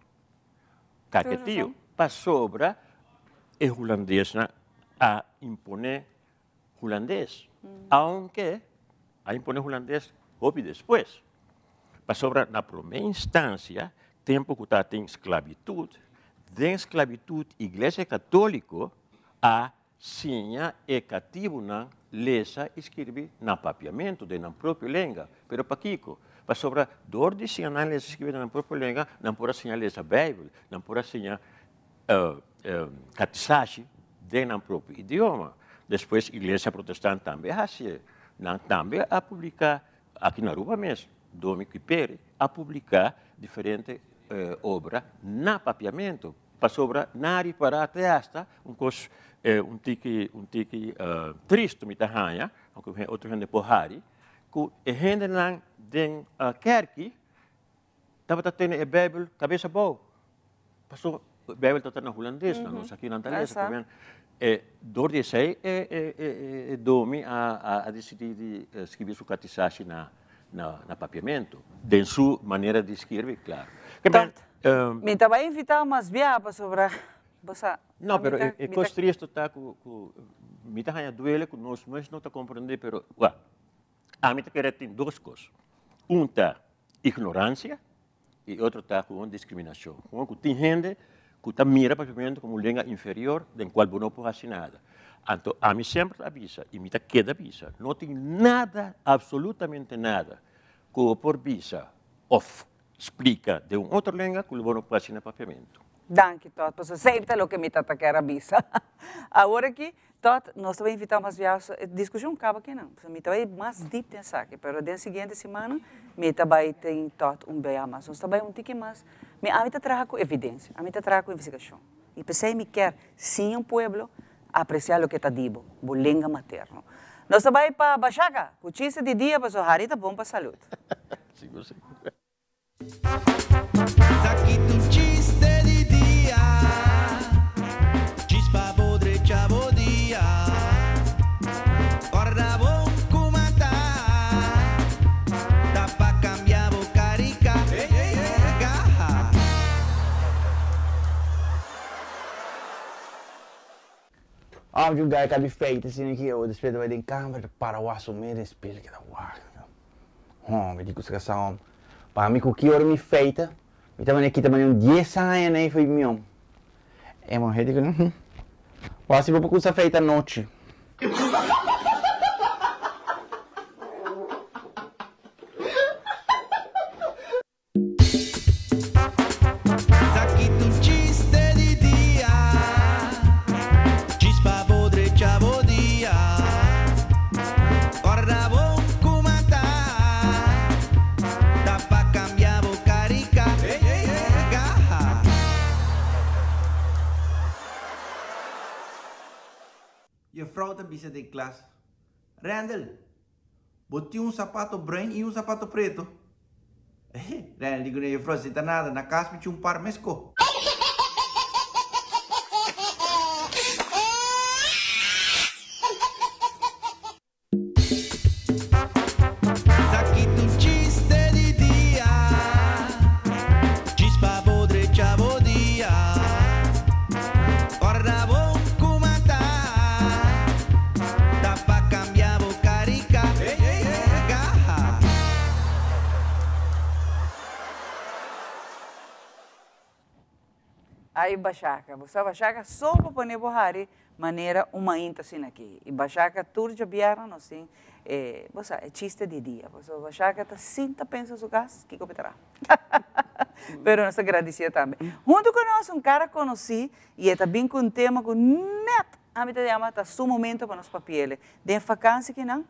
Caquetio, para sobra, é holandês a imponer holandês. Aunque a imponer holandês houve depois. Para sobra, na primeira instância, tempo que está em esclavitud, de esclavitud, Igreja Católica a sinha e cativo na lesa escrever na papiamento de na própria língua. Pero para Kiko, para sobra, dor de sinha lesa escrever na própria língua, não pode sinha lesa a Bíblia, não pode sinha catiçagem de na próprio idioma. Depois, a Igreja Protestante também assim, também a publicar, aqui na Aruba mesmo, Domingo e Pere, a publicar diferentes obras na papiamento. Para sobra, nari para até esta, um tique triste, me tahanha, outro gente porrari, que a gente lá den kerk, estava tendo a Bíblia cabeça boa. Passou, a Bíblia está na holandês, não sei aqui na Talesa, dor de sei, Domi a decidir de escrever sua catissagem na papiamento, de sua maneira de escrever, claro. Me também invitar umas viagens sobre não, pero é coisa triste tá com me tá duele com nós, mas não tá compreender, pero a mim tá querer tem duas coisas. Tá ignorância e outro tá com discriminação. Com tem gente que tá mira papiamento como língua inferior, den qual não pode fazer nada. Então, a mim sempre avisa, e me tá queda avisa, não tem nada, absolutamente nada, que por visa explica de uma outra língua que não pode fazer no papiamento. Danke, Tot. Pues sempre o que me tata quer avisa. Agora aqui, Tot, nós também invitamos as viagens. A discussão acaba aqui não. Me também mais deep pensar aqui. Pero na seguinte semana, me também tem Tot bem mais. Nós também tique mais. Me a mim tá traga com evidência, a mim tá traga com investigação. E pensei me quer sim um povo apreciar o que tá dibo, o língua materno. Nós também para Bachaca, o chiste de dia para sua harita bom para saúde. Sim, sim. Aqui tu chiste de dia, chispa podre chavo dia, guarda bom comata, dá pra cambiar bocarica, garra. Om guy kan be feita assim que eu despeito vai de câmera para o assumir espelho que dá uau. Me digo se são para mim que hora me feita, me também aqui também 10 anos aí foi meu. É uma rede que não. Quase vou para coisa feita à noite. Je vrouw te bisa de klas. Randall, botou sapato branco e sapato preto. Randall, digo je vrouw zit nada na casa met par mesco. Aí baixaca, você baixaca só para poner borrari maneira uma inta assim aqui. E baixaca tudo de biara não assim, você é chiste de dia. Você baixaca tá sinta pensa o gás que cometerá. Pero nós agradecer também. Junto com nós cara conheci e é também com um tema com net. A mim te chama tá su momento para nos papieles. De vacância que não,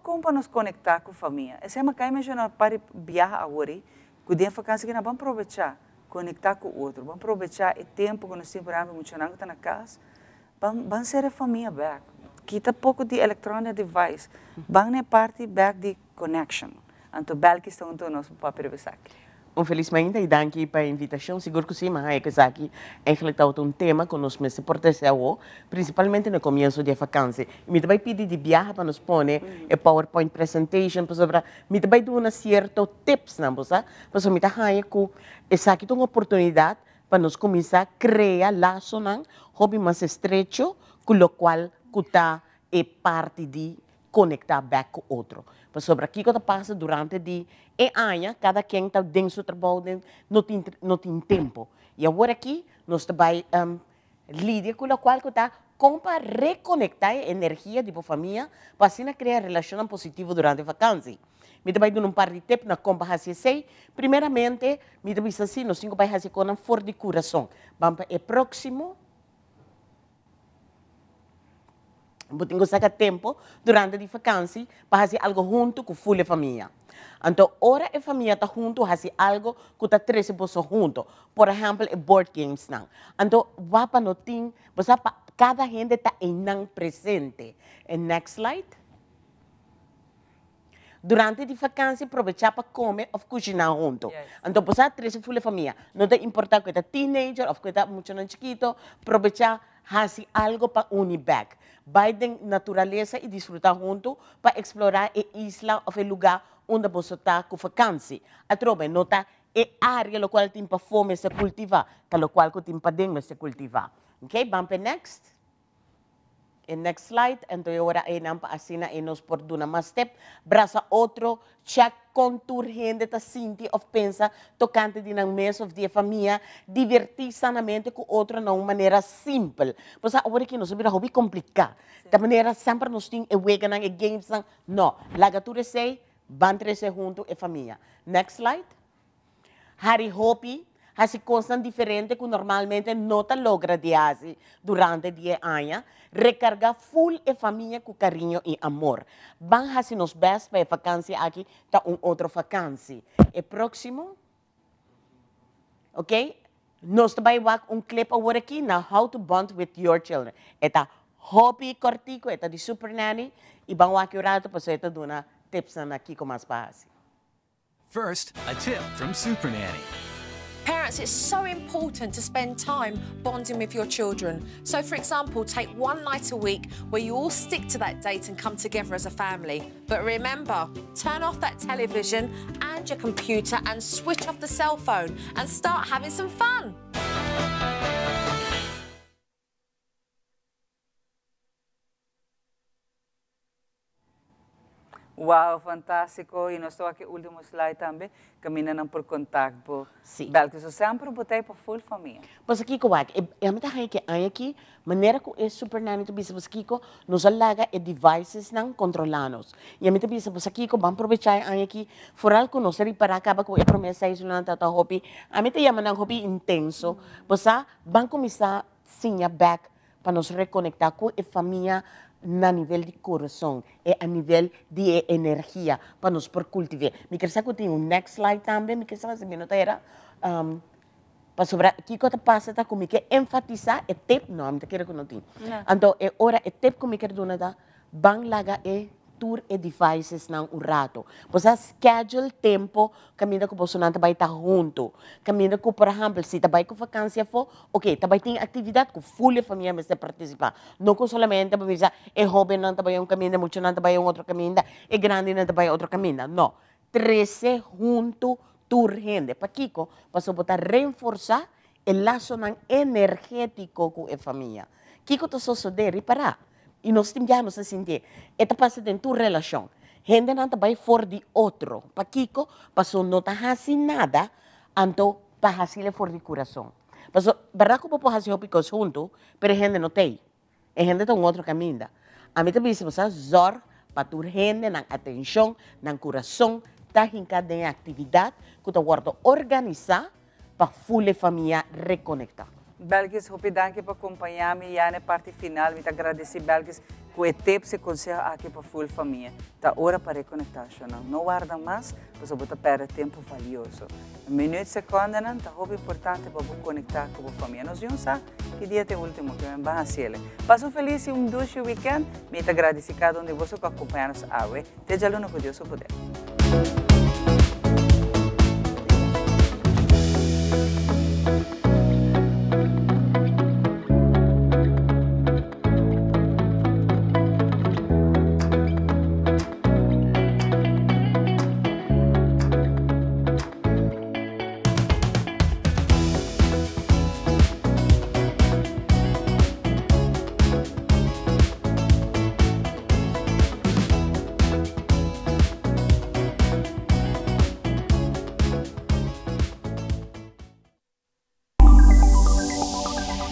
como para nos conectar com a família. Esse é uma coisa mencionar para viajar agora, que de vacância que não vamos aproveitar conectar com o outro, vamos aproveitar o tempo que nós temos para funcionando na casa, vamos ser a família back. Quita pouco de electronic device, vamos na parte back de connection. Então, bel que estão então nós para perceber. Felizmente, e danke para a invitação. Seguro que sim, mas é que aqui está um tema que nós me portamos, principalmente no começo da vacância. Me vai pedir de viajar para nos pôr a PowerPoint presentation, para me vai dar uma certa tips, não é? Para me dar aqui uma oportunidade para nós começar a criar laço, hobby mais estreito, com o qual é parte de conectar back com o outro. Sobre aquilo que passa durante o ano, cada quem está dentro do seu trabalho, não tem tempo. E agora aqui, nós também lidamos com o qual está para reconectar a energia da família, para assim criar relação positiva durante a vacância. Me também dou um par de tips na como fazer. Primeiramente, me também assim, nós temos que fazer com fora de coração. Vamos para o próximo. Tenho que sacar tempo durante a vacância para fazer algo junto com a família. Então, ora a família está junto, fazer algo que está 13 pessoas junto. Por exemplo, board games. Então, vai para no team, cada gente está em presente. Next slide. Durante a vacância, aproveitar para comer ou cozinhar junto. Então, você 13 full família. Não tem importar que é teenager ou que é muito chiquito, aproveitar fazer algo para unir back. Vai da natureza e desfrutar junto para explorar a isla ou o lugar onde você está com vacância. A troca não está a área no qual tem para fome se cultivar, no qual tem para dentro se cultivar. Ok, vamos para next. Next slide, então agora é nampa assina e nos por duna mais step, braça outro, check contour gente ta sinti of pensa tocante de nang mês of de família, divertir sanamente com outro de uma maneira simples. Pois agora que nós vira hobby complicado, da maneira sempre nós tem e wega nang e games nang, não, lagatura sei, van trece junto e família. Next slide. Hari hobby assim coisas diferentes que normalmente não te logra de fazer durante 10 anos, recargar full a família com carinho e amor. Vamos fazer nos best para a vacância aqui, tá outra vacância. E próximo, ok? Nós também vamos clip agora aqui na How to Bond with Your Children. Eta hobby cortico, eta de Super Nanny, e vamos aqui rato para você dar uma tips aqui com mais fácil. First, a tip from Super Nanny. Parents, it's so important to spend time bonding with your children. So, for example, take one night a week where you all stick to that date and come together as a family. But remember, turn off that television and your computer and switch off the cell phone and start having some fun. Uau, fantástico. E nós estamos aqui, último slide também, caminhando por contato. Sim. Belki, eu sempre botei para full família. Mas aqui, a minha é que aqui, maneira que é super nanny, tu bisa, mas aqui, nos alaga e devices não controlados. E a minha bisa, mas aqui, vamos aproveitar aqui, foral que nós reparar, acaba com a promessa, isso não está hobby. A minha chama um hobby intenso, mas vamos começar, sim, a back, para nos reconectar com a família, na nível de coração e a nível de energia para nos por cultivar. Me quer saber que tem next slide também, me quer saber se minuto era para sobre aqui que passa tá como que enfatizar e tip não, me quer que não tem. Então é hora e tip como quer dona da bang laga e tour e devices nang rato. Pois schedule tempo caminho que você não vai estar junto. Caminho que, por exemplo, se vai com vacância for, ok, também tem atividade que full família vai participar. Não que somente para dizer é jovem não vai um caminho, muito não vai outro caminho, é grande não vai outro caminho. Não, 13 junto tour gente. Para Kiko, para botar reforçar o laço energético com a família. Kiko to só de reparar. E nós temos já nos sentir, esta passa em tua relação. Gente não vai fora de outro. Para Kiko, passou não está fazendo nada, então para fazer fora de coração. Mas, verdade que eu posso fazer picos junto, pero a gente não tem. A gente tem outro caminho. A mim também se você zor para tu gente na atenção, na coração, tá em cada atividade que tu guarda organizar para full família reconectar. Belgis, hopi danke para acompanhar-me e na parte final, me agradecer Belgis que o tempo se consegue aqui para full família. Tá hora para reconectar, não guardam mais, você bota perder tempo valioso. Minuto, segundo, não, tá hobby importante para conectar com a família. Nós vamos saber que dia é o último que vamos fazer. Passo feliz e doce weekend, me agradecer cada um de vocês que acompanham-nos. Até já, no Deus o poder.